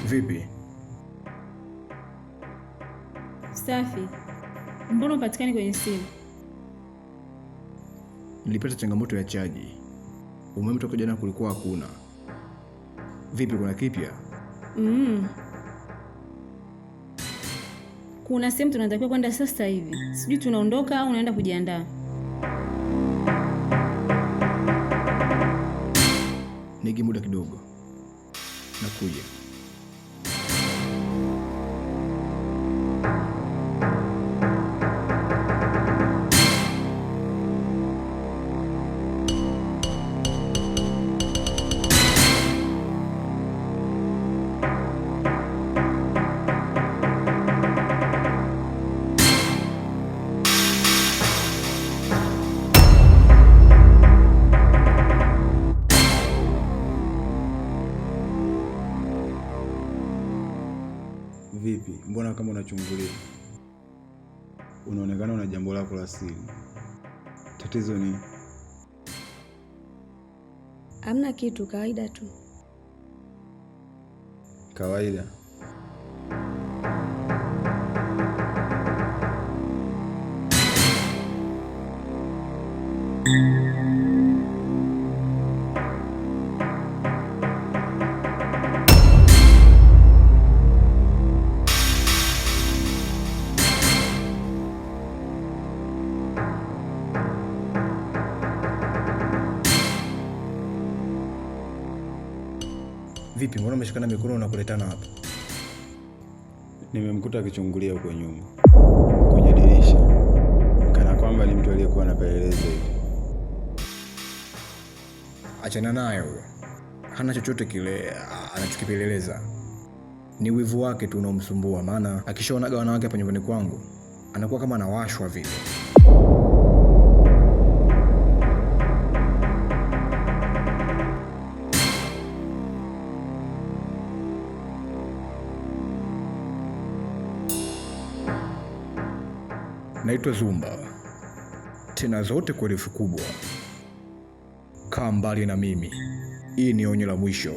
Vipi? Safi. Mbona upatikani kwenye simu? Nilipata changamoto ya chaji. Umeme toka jana kulikuwa hakuna. Vipi, kuna kipya? Kuna sehemu tunatakiwa kwenda sasa hivi. Sijui tunaondoka au unaenda kujiandaa. Nigi muda kidogo. Nakuja. Vipi? Mbona kama unachungulia? Unaonekana una jambo lako la siri. Tatizo ni? Hamna kitu, kawaida tu. Kawaida? Vipi, mbona umeshikana mikono na kuletana hapa? Nimemkuta akichungulia huko nyuma kwenye dirisha, kana kwamba ni mtu aliyekuwa anapeleleza hivi. Achana naye huyo. Hana chochote kile anachokipeleleza. Ni wivu wake tu unaomsumbua, maana akishaonaga wanawake hapa nyumbani kwangu anakuwa kama anawashwa vile. Naitwa Zumba. Tena zote kwa herufi kubwa. Kaa mbali na mimi. Hii ni onyo la mwisho.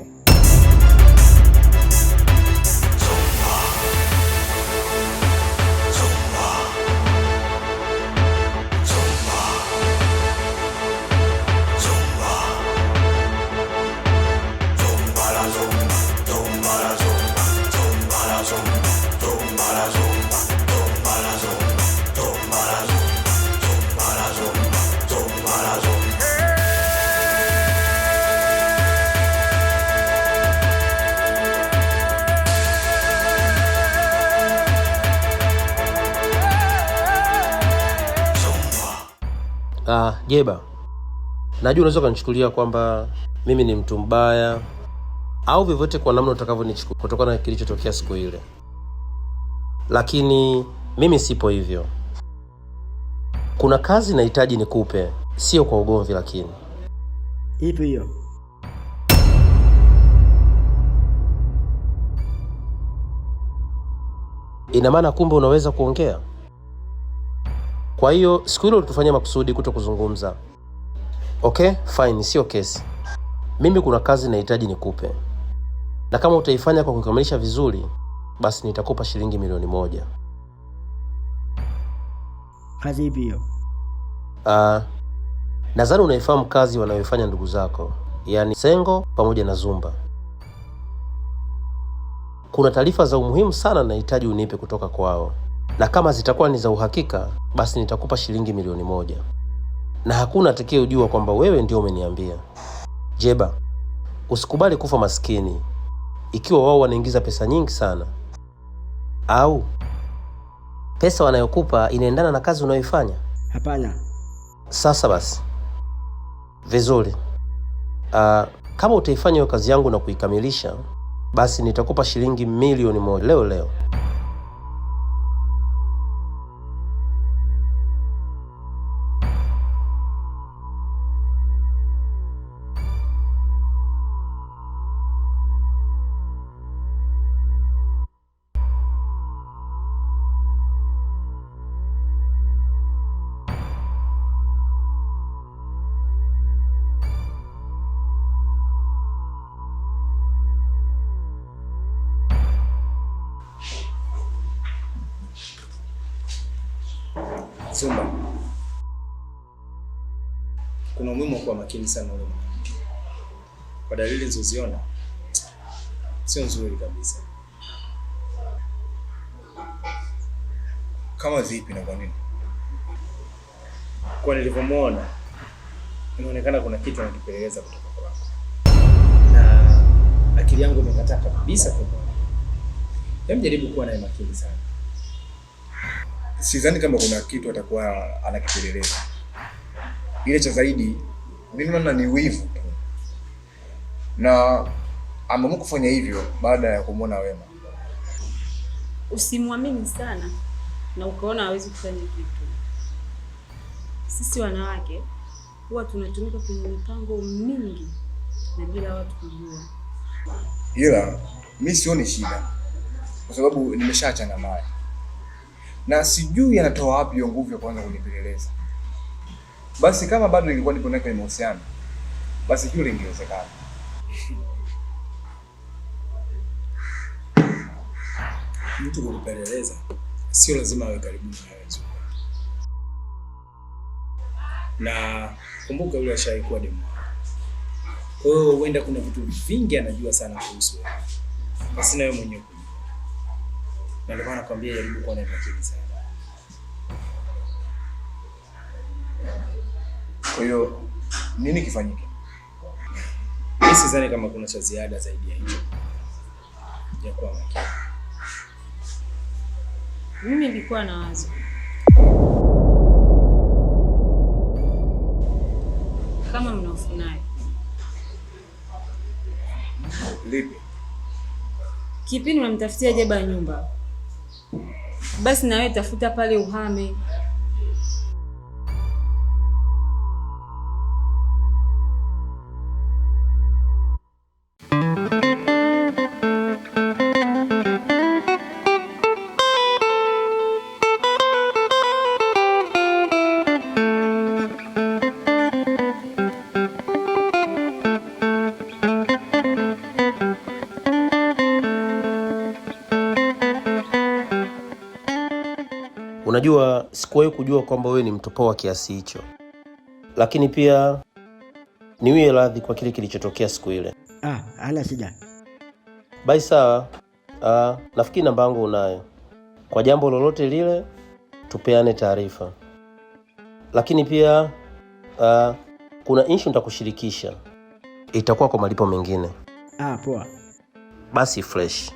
Jeba, najua unaweza kunichukulia kwamba mimi ni mtu mbaya au vyovyote kwa namna utakavyonichukua kutokana na kilichotokea siku ile, lakini mimi sipo hivyo. Kuna kazi nahitaji nikupe, sio kwa ugomvi. Lakini ipi hiyo? Ina maana kumbe unaweza kuongea? Kwa hiyo siku ile tulifanya makusudi kuto kuzungumza. Okay, fine, sio kesi. Mimi kuna kazi nahitaji nikupe, na kama utaifanya kwa kukamilisha vizuri, basi nitakupa shilingi 1,000,000. Kazi ipi hiyo? Nadhani unaifahamu kazi wanayofanya ndugu zako, yaani Sengo pamoja na Zumba. Kuna taarifa za umuhimu sana nahitaji unipe kutoka kwao, na kama zitakuwa ni za uhakika, basi nitakupa shilingi 1,000,000. Na hakuna atakayejua kwamba wewe ndio umeniambia. Jeba, usikubali kufa maskini ikiwa wao wanaingiza pesa nyingi sana, au pesa wanayokupa inaendana na kazi unayoifanya. Hapana. Sasa basi, vizuri. Kama utaifanya hiyo kazi yangu na kuikamilisha, basi nitakupa shilingi 1,000,000 leo. Zumba, kuna umuhimu wa kuwa makini sana ule mwanamke. Kwa dalili nilizoziona, sio nzuri kabisa. Kama vipi na kwa nini? Kwa nilivyomuona, inaonekana kuna kitu anakipeleleza kutoka kwako. Na akili yangu imekataa kabisa kumwona. Hebu jaribu kuwa naye makini sana. Sidhani kama kuna kitu atakuwa anakipeleleza. Ile cha zaidi, mimi naona ni wivu tu. Na ameamua kufanya hivyo baada ya kumwona Wema. Usimwamini sana na ukaona hawezi kufanya kitu. Sisi wanawake huwa tunatumika kwenye mipango mingi na bila watu kujua. Ila mimi sioni shida. kwa sababu nimeshaachana naye na sijui anatoa wapi hiyo nguvu ya kuanza kunipeleleza. Basi kama bado nilikuwa nipo naye kwenye mahusiano, basi hilo lingewezekana. Mtu kupeleleza sio lazima awe karibu na wewe. Na kumbuka yule ashaikuwa demu. Kwa hiyo huenda kuna vitu vingi anajua sana kuhusu wewe. Basi na wewe mwenyewe kujua. Na ndio maana nakwambia jaribu kuwa na makini sana. Kwa hiyo nini kifanyike? Mimi sidhani kama kuna cha ziada zaidi ya hicho. Ya kuwa makini. Mimi nilikuwa na wazo. Kama mnaofunaye. Lipi? Kipindi unamtafutia Jeba nyumba, basi na wewe tafuta pale uhame. Unajua sikuwahi kujua kwamba wewe ni mtopoa kiasi hicho. Lakini pia niwie radhi kwa kile kilichotokea siku ile. Hana shida. Bye sawa. Nafikiri namba yangu unayo. Kwa jambo lolote lile tupeane taarifa. Lakini pia kuna issue nitakushirikisha. Itakuwa kwa malipo mengine. Poa. Basi fresh.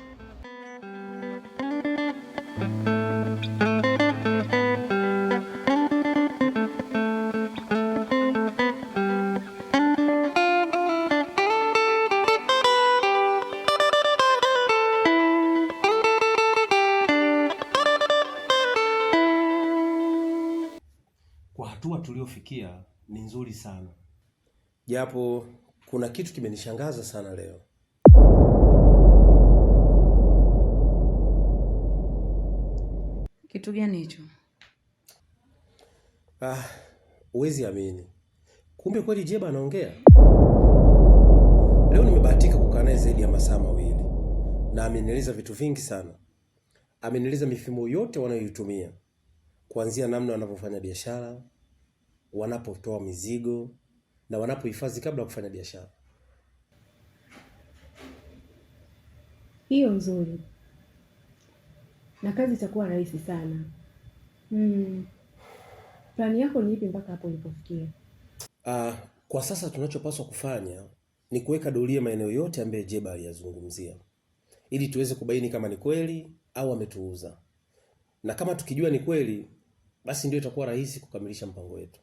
Kwa hatua tuliofikia ni nzuri sana. Japo kuna kitu kimenishangaza sana leo. Kitu gani hicho? Huwezi amini. Kumbe kweli Jeba anaongea. Leo nimebahatika kukaa naye zaidi ya masaa mawili. Na amenieleza vitu vingi sana. Amenieleza mifumo yote wanayoitumia. Kuanzia namna wanavyofanya biashara, wanapotoa mizigo, na wanapohifadhi kabla ya kufanya biashara. Hiyo nzuri. Na kazi itakuwa rahisi sana. Plani yako ni ipi mpaka hapo ulipofikia? Kwa sasa tunachopaswa kufanya ni kuweka doria maeneo yote ambayo Jeba aliyazungumzia, ili tuweze kubaini kama ni kweli au ametuuza. Na kama tukijua ni kweli, basi ndio itakuwa rahisi kukamilisha mpango wetu.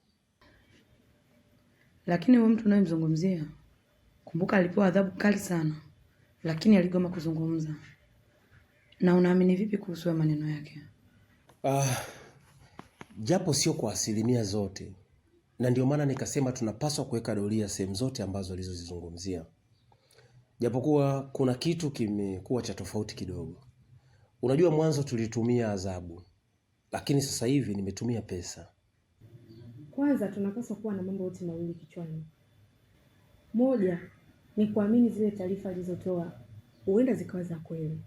Lakini huyo mtu unayemzungumzia, kumbuka alipewa adhabu kali sana, lakini aligoma kuzungumza. Na unaamini vipi kuhusu maneno yake? Japo sio kwa asilimia zote. Na ndio maana nikasema tunapaswa kuweka doria sehemu zote ambazo alizozizungumzia. Japokuwa kuna kitu kimekuwa cha tofauti kidogo. Unajua mwanzo tulitumia adhabu, lakini sasa hivi nimetumia pesa. Kwanza tunapaswa kuwa na mambo yote mawili kichwani. Moja ni kuamini zile taarifa alizotoa huenda zikawa za kweli.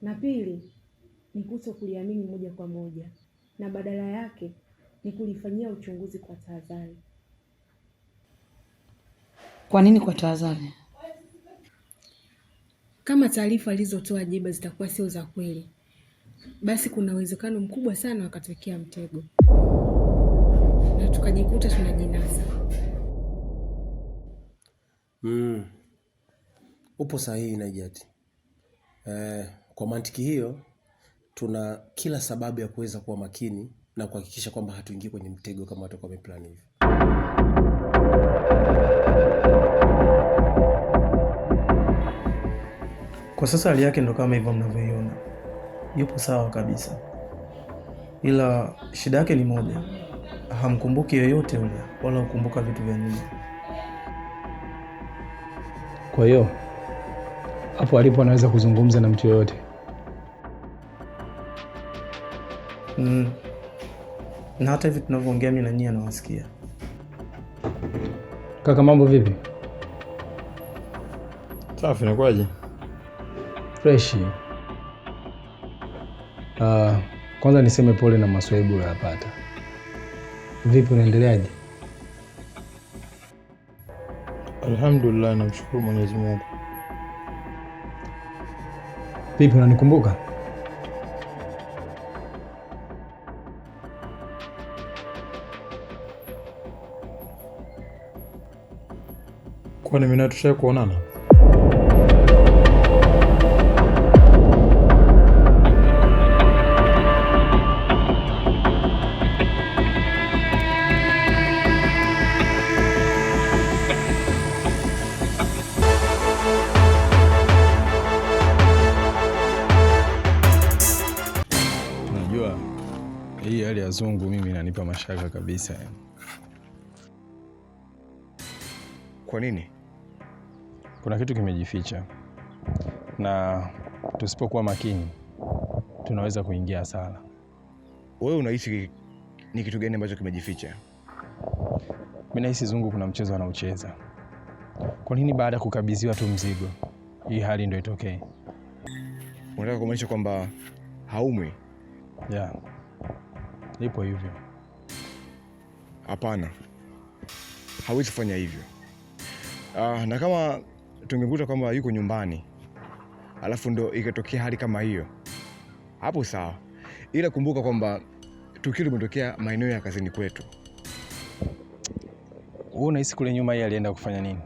Na pili ni kuto kuliamini moja kwa moja, na badala yake ni kulifanyia uchunguzi kwa tahadhari. Kwa nini kwa tahadhari? Kama taarifa alizotoa Jeba zitakuwa sio za kweli, basi kuna uwezekano mkubwa sana wakatokea mtego na tukajikuta tunajinasa. Upo sahihi Najati. Kwa mantiki hiyo tuna kila sababu ya kuweza kuwa makini na kuhakikisha kwamba hatuingii kwenye mtego kama watakuwa wameplani hivi. Kwa sasa hali yake ndo kama hivyo mnavyoiona. Yupo sawa kabisa. Ila shida yake ni moja. Hamkumbuki yoyote yule wala hukumbuka vitu vya nyuma. Kwa hiyo hapo alipo anaweza kuzungumza na mtu yoyote. Na hata hivi tunavyoongea mimi na nyinyi anawasikia. Kaka, mambo vipi? Safi, nakwaje? Fresh. Kwanza niseme pole na maswaibu uliyopata. Vipi, unaendeleaje? Alhamdulillah, namshukuru Mwenyezi Mungu. Vipi, unanikumbuka? Kwani mimi na tushaye kuonana? Unajua hii hali ya Zungu mimi inanipa mashaka kabisa. Kwa nini? Kuna kitu kimejificha, na tusipokuwa makini tunaweza kuingia hasara. Wewe unahisi ni kitu gani ambacho kimejificha? Mimi nahisi Zungu kuna mchezo anaucheza. Kwa nini baada ya kukabidhiwa tu mzigo hii hali ndio itokee? Unataka kumaanisha kwamba haumwi? Yeah. Ipo hivyo. Hapana. Hawezi kufanya hivyo. Na kama tungekuta kwamba yuko nyumbani alafu ndo ikatokea hali kama hiyo, hapo sawa. Ila kumbuka kwamba tukio limetokea maeneo ya kazini kwetu. Wewe unahisi kule nyuma yeye alienda kufanya nini?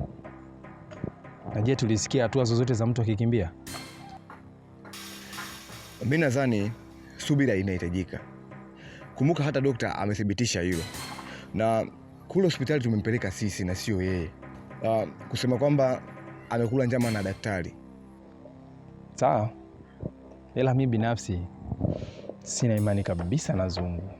Na je, tulisikia hatua zozote za mtu akikimbia? Mimi nadhani subira inahitajika. Kumbuka hata dokta amethibitisha hilo. Na kule hospitali tumempeleka sisi na sio yeye. Kusema kwamba amekula njama na daktari. Sawa. Ila mimi binafsi sina imani kabisa na Zungu.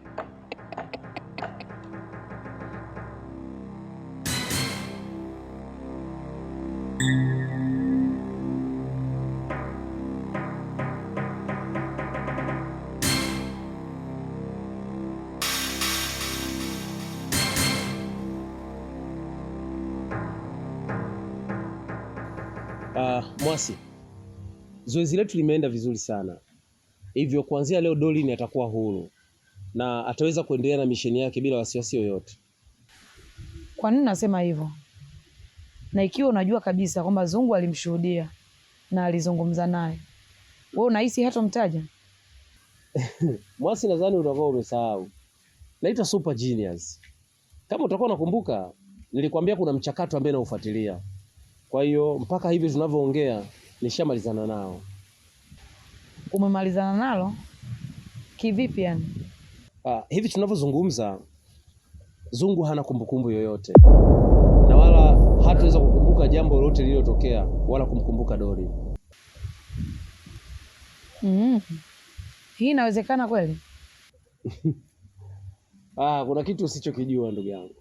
Mwasi, zoezi letu limeenda vizuri sana. Hivyo kuanzia leo Doreen atakuwa huru na ataweza kuendelea na misheni yake bila wasiwasi yoyote. Kwa nini nasema hivyo? Na ikiwa unajua kabisa kwamba Zungu alimshuhudia na alizungumza naye, wewe unahisi hata mtaja? Mwasi, nadhani utakuwa umesahau. Naitwa Super Genius. Kama utakuwa unakumbuka, nilikwambia kuna mchakato ambao naufuatilia. Kwa hiyo mpaka hivi tunavyoongea nishamalizana nao. Umemalizana nalo? Kivipi yani? Hivi tunavyozungumza Zungu hana kumbukumbu yoyote. Na wala hataweza kukumbuka jambo lolote lililotokea wala kumkumbuka Doreen. Hii inawezekana kweli? Kuna kitu usichokijua ndugu yangu.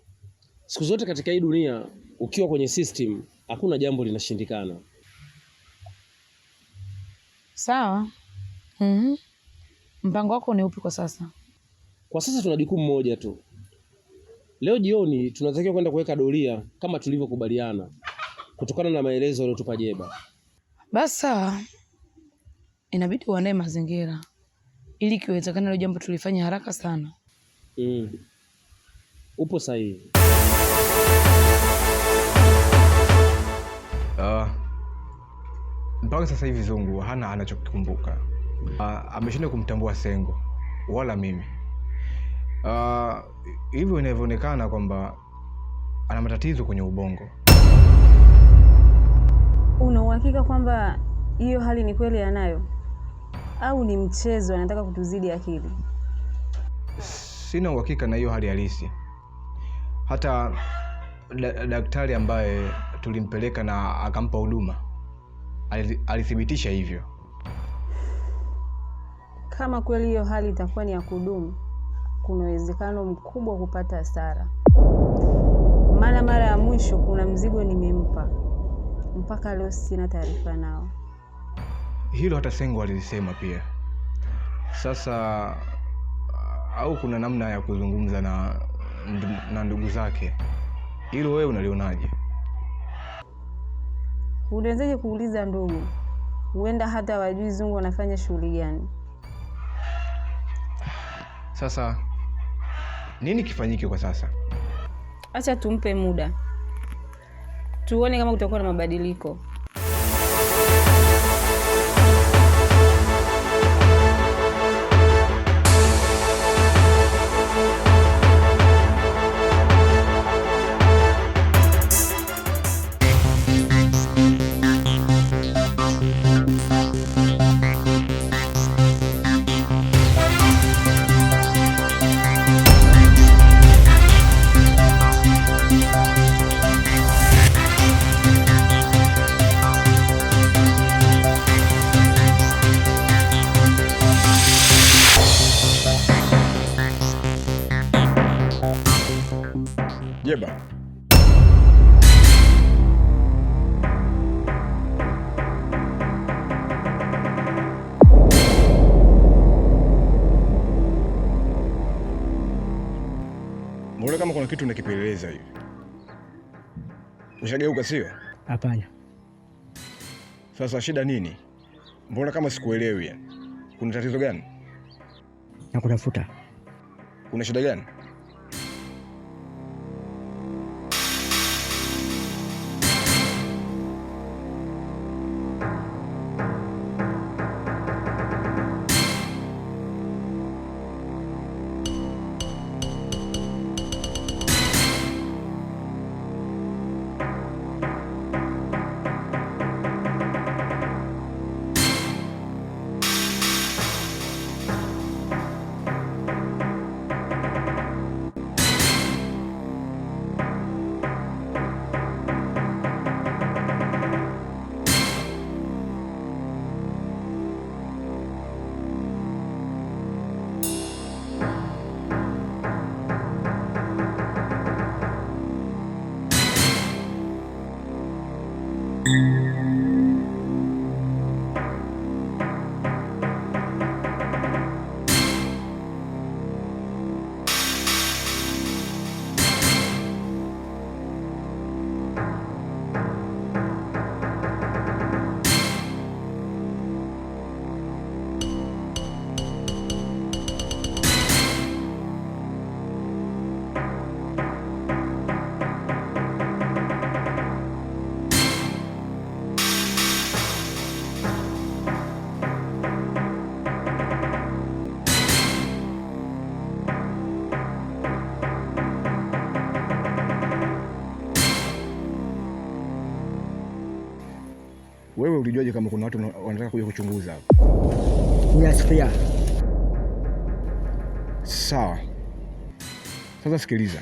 Siku zote katika hii dunia ukiwa kwenye system hakuna jambo linashindikana. Sawa. Mpango wako ni upi kwa sasa? Kwa sasa tuna jukumu moja tu. Leo jioni tunatakiwa kwenda kuweka doria kama tulivyokubaliana kutokana na maelezo aliyotupa Jeba. Basi sawa. Inabidi uandae mazingira ili kiwezekana leo jambo tulifanya haraka sana. Upo sahihi. Mpaka sasa hivi Zungu hana anachokikumbuka. Ameshinda kumtambua Sengo wala mimi. Hivyo inavyoonekana kwamba ana matatizo kwenye ubongo. Una uhakika kwamba hiyo hali ni kweli anayo? Au ni mchezo anataka kutuzidi akili? Sina uhakika na hiyo hali halisi. Hata daktari ambaye tulimpeleka na akampa huduma alithibitisha hivyo. Kama kweli hiyo hali itakuwa ni ya kudumu, kuna uwezekano mkubwa kupata hasara. Maana mara ya mwisho kuna mzigo nimempa, mpaka leo sina taarifa nao. Hilo hata Sengo alisema pia. Sasa au kuna namna ya kuzungumza na ndugu zake? Hilo wewe unalionaje? Unawezaje kuuliza ndugu? Huenda hata wajui Zungu anafanya shughuli gani. Sasa nini kifanyike kwa sasa? Acha tumpe muda, tuone kama kutakuwa na mabadiliko. Jeba. Mbona kama kuna kitu unakipeleleza hivi? Ushageuka sio? Hapana. Sasa shida nini? Mbona kama sikuelewi yani? Kuna tatizo gani? Nakutafuta. Kuna shida gani? Wewe ulijuaje kama kuna watu wanataka kuja kuchunguza hapa? Ninasikia. Sawa. Sasa sikiliza.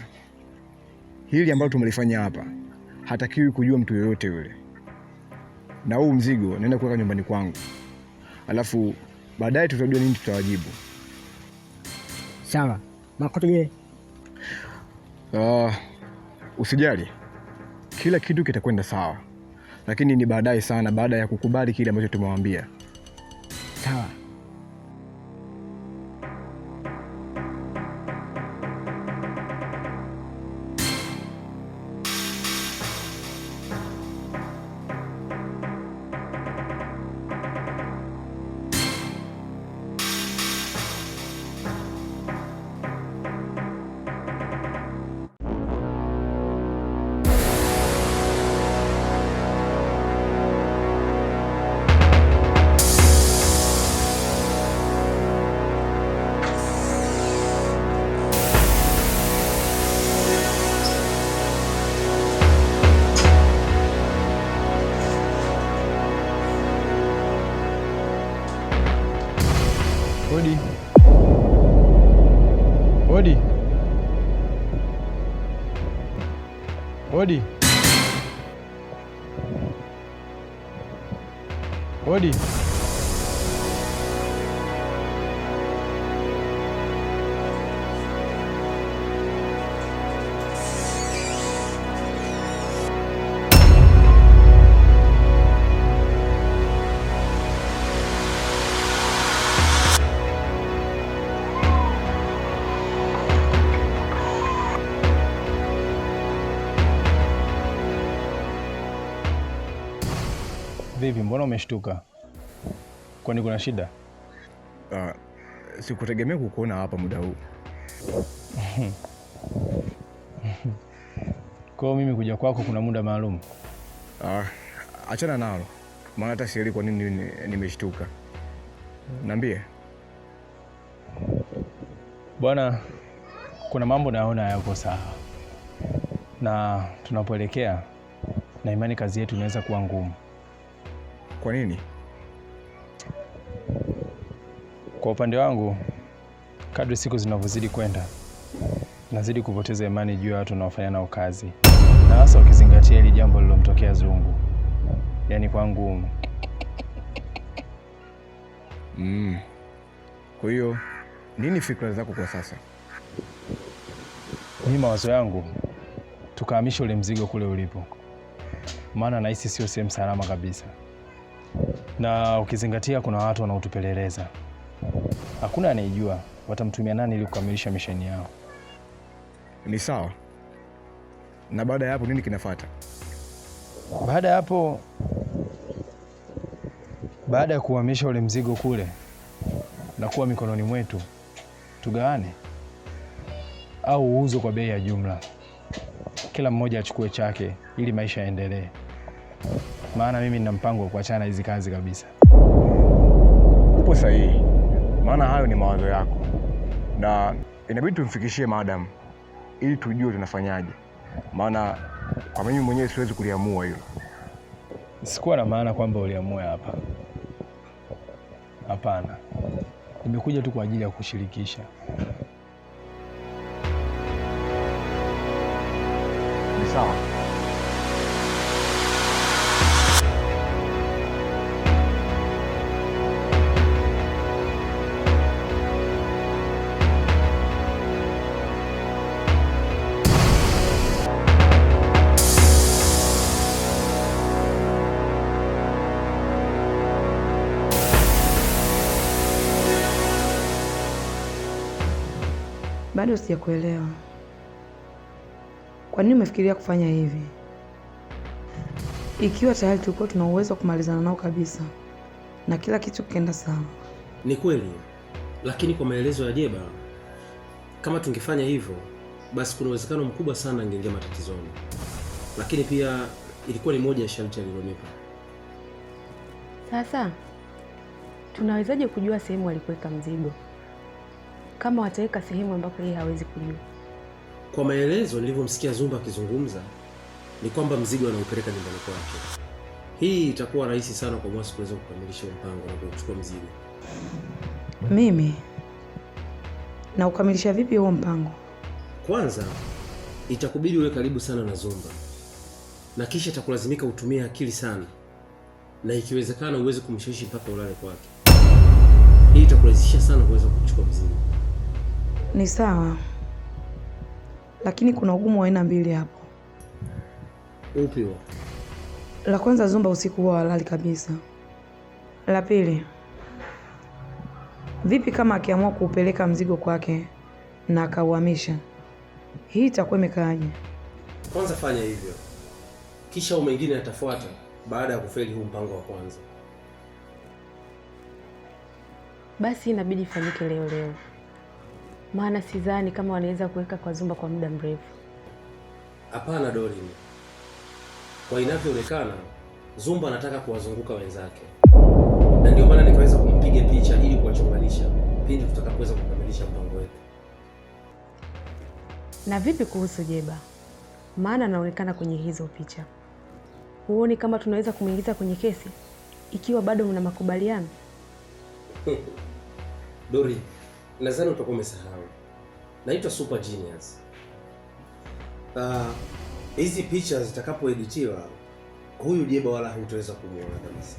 Hili ambalo tumelifanya hapa hatakiwi kujua mtu yoyote yule. Na huu mzigo naenda kuweka nyumbani kwangu. Alafu baadaye tutajua nini tutawajibu. Sawa. Makoto je? Usijali. Kila kitu kitakwenda sawa. Lakini ni baadaye sana, baada ya kukubali kile ambacho tumewaambia. Sawa. Odi. Odi. Odi. Odi. Vipi, mbona umeshtuka? Kwani kuna shida? Sikutegemea kukuona hapa muda huu. Kwa mimi kuja kwako kuna muda maalum? Achana nalo. Maana hata sielewi kwa nini nimeshtuka. Niambie. Bwana, kuna mambo naona hayako sawa. Na tunapoelekea na imani kazi yetu inaweza kuwa ngumu. Kwa nini? Kwa upande wangu, kadri siku zinavyozidi kwenda, nazidi kupoteza imani juu ya watu naofanya nao kazi. Na hasa ukizingatia hili jambo lililomtokea Zungu. Yaani kwangu. Kwa hiyo, nini fikra zako kwa sasa? Mimi mawazo yangu, tukahamisha ule mzigo kule ulipo. Maana nahisi sio sehemu salama kabisa. Na ukizingatia kuna watu wanaotupeleleza. Hakuna anayejua watamtumia nani ili kukamilisha misheni yao. Ni sawa. Na baada ya hapo nini kinafuata? Baada ya kuhamisha ule mzigo kule na kuwa mikononi mwetu, tugawane au uuze kwa bei ya jumla. Kila mmoja achukue chake ili maisha yaendelee. Maana mimi nina mpango wa kuachana hizi kazi kabisa. Upo sahihi. Maana hayo ni mawazo yako. Na inabidi tumfikishie madam ili tujue tunafanyaje. Maana kwa mimi mwenyewe siwezi kuliamua hilo. Sikuwa na maana kwamba uliamua hapa. Hapana. Nimekuja tu kwa ajili ya kushirikisha. Ni sawa. Bado sijakuelewa. Kwa nini umefikiria kufanya hivi? Ikiwa tayari tulikuwa tuna uwezo wa kumalizana nao kabisa na kila kitu kikaenda sawa. Ni kweli, lakini kwa maelezo ya Jeba, kama tungefanya hivyo, basi kuna uwezekano mkubwa sana angeingia matatizoni. Lakini pia ilikuwa ni moja ya sharti alilonipa. Sasa tunawezaje kujua sehemu walipoweka mzigo kama wataweka sehemu ambapo yeye hawezi kujua? Kwa maelezo nilivyomsikia Zumba akizungumza ni kwamba mzigo anaupeleka nyumbani kwake. Hii itakuwa rahisi sana kwa Mwasi kuweza kukamilisha mpango na kuchukua mzigo. Mimi na ukamilisha vipi huo mpango? Kwanza itakubidi uwe karibu sana na Zumba. Na kisha itakulazimika utumie akili sana. Na ikiwezekana uweze kumshawishi mpaka ulale kwake. Hii itakurahisisha sana kuweza kuchukua mzigo. Ni sawa. Lakini kuna ugumu wa aina mbili hapo. Upi huo? La kwanza, Zumba usiku huwa halali kabisa. La pili, vipi kama akiamua kuupeleka mzigo kwake na akauhamisha? Hii itakuwa imekaaje? Kwanza fanya hivyo. Kisha mengine yatafuata baada ya kufeli huu mpango wa kwanza. Basi inabidi ifanyike leo. Maana sidhani kama wanaweza kuweka kwa Zumba kwa muda mrefu. Hapana Dorin. Kwa inavyoonekana, Zumba anataka kuwazunguka wenzake. Na ndio maana nikaweza kumpiga picha ili kuwachonganisha pindi tutakapoweza kukamilisha mpango wetu. Na vipi kuhusu Jeba? Maana anaonekana kwenye hizo picha. Huoni kama tunaweza kumuingiza kwenye kesi ikiwa bado mna makubaliano? Dorin, nadhani utakuwa umesahau. Naitwa Super Genius. Hizi picha zitakapoeditiwa, huyu Jeba wala hutaweza kumuona kabisa.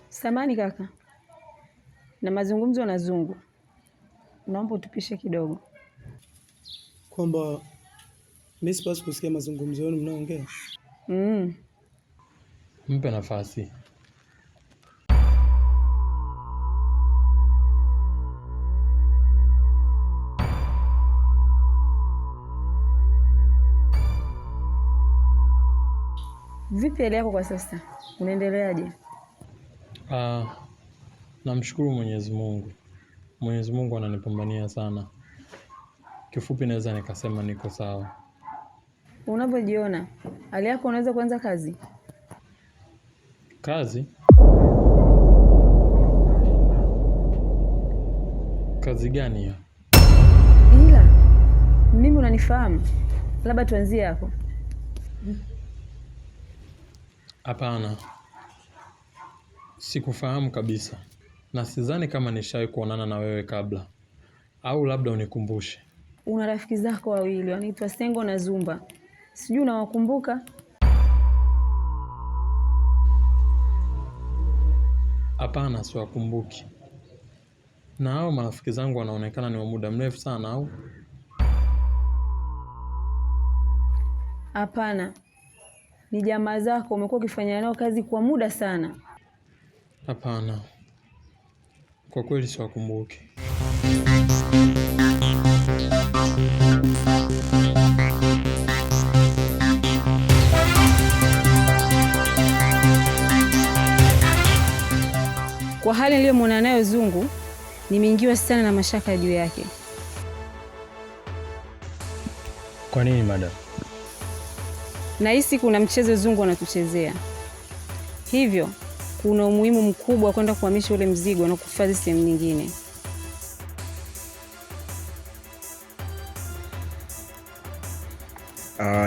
Samani kaka, na mazungumzo na Zungu, naomba utupishe kidogo. Kwamba mimi sipaswi kusikia mazungumzo yenu mnaongea? Mpe nafasi. Vipi hali yako kwa sasa? Unaendeleaje? Namshukuru Mwenyezi Mungu. Mwenyezi Mungu ananipambania sana. Kifupi naweza nikasema niko sawa. Unapojiona, hali yako unaweza kuanza kazi? Kazi? Kazi gani hiyo? Ila mimi unanifahamu, labda tuanzie hapo. Hapana, sikufahamu kabisa, na sidhani kama nishawahi kuonana na wewe kabla, au labda unikumbushe. Una rafiki zako wawili wanaitwa Sengo na Zumba, sijui unawakumbuka? Hapana, siwakumbuki. Na hao marafiki zangu wanaonekana ni wa muda mrefu sana au? Hapana, ni jamaa zako, umekuwa ukifanya nao kazi kwa muda sana. Hapana, kwa kweli siwakumbuki. Kwa hali niliyomwona nayo Zungu, nimeingiwa sana na mashaka juu yake. Kwa nini madam? Nahisi kuna mchezo Zungu anatuchezea. Hivyo, kuna umuhimu mkubwa wa kwenda kuhamisha ule mzigo na kuhifadhi sehemu nyingine.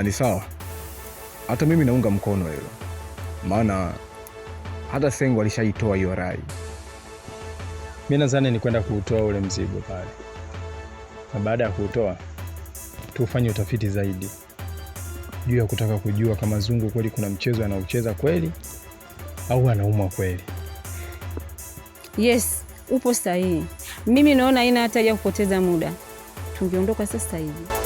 Ni sawa. Hata mimi naunga mkono hilo. Maana hata Sengo alishaitoa hiyo rai. Mimi nadhani ni kwenda kuutoa ule mzigo pale. Na baada ya kuutoa, tufanye utafiti zaidi juu ya kutaka kujua kama Zungu kweli kuna mchezo anaocheza kweli au anaumwa kweli. Yes, upo sahihi. Mimi naona haina hata haja kupoteza muda. Tungeondoka sasa hivi.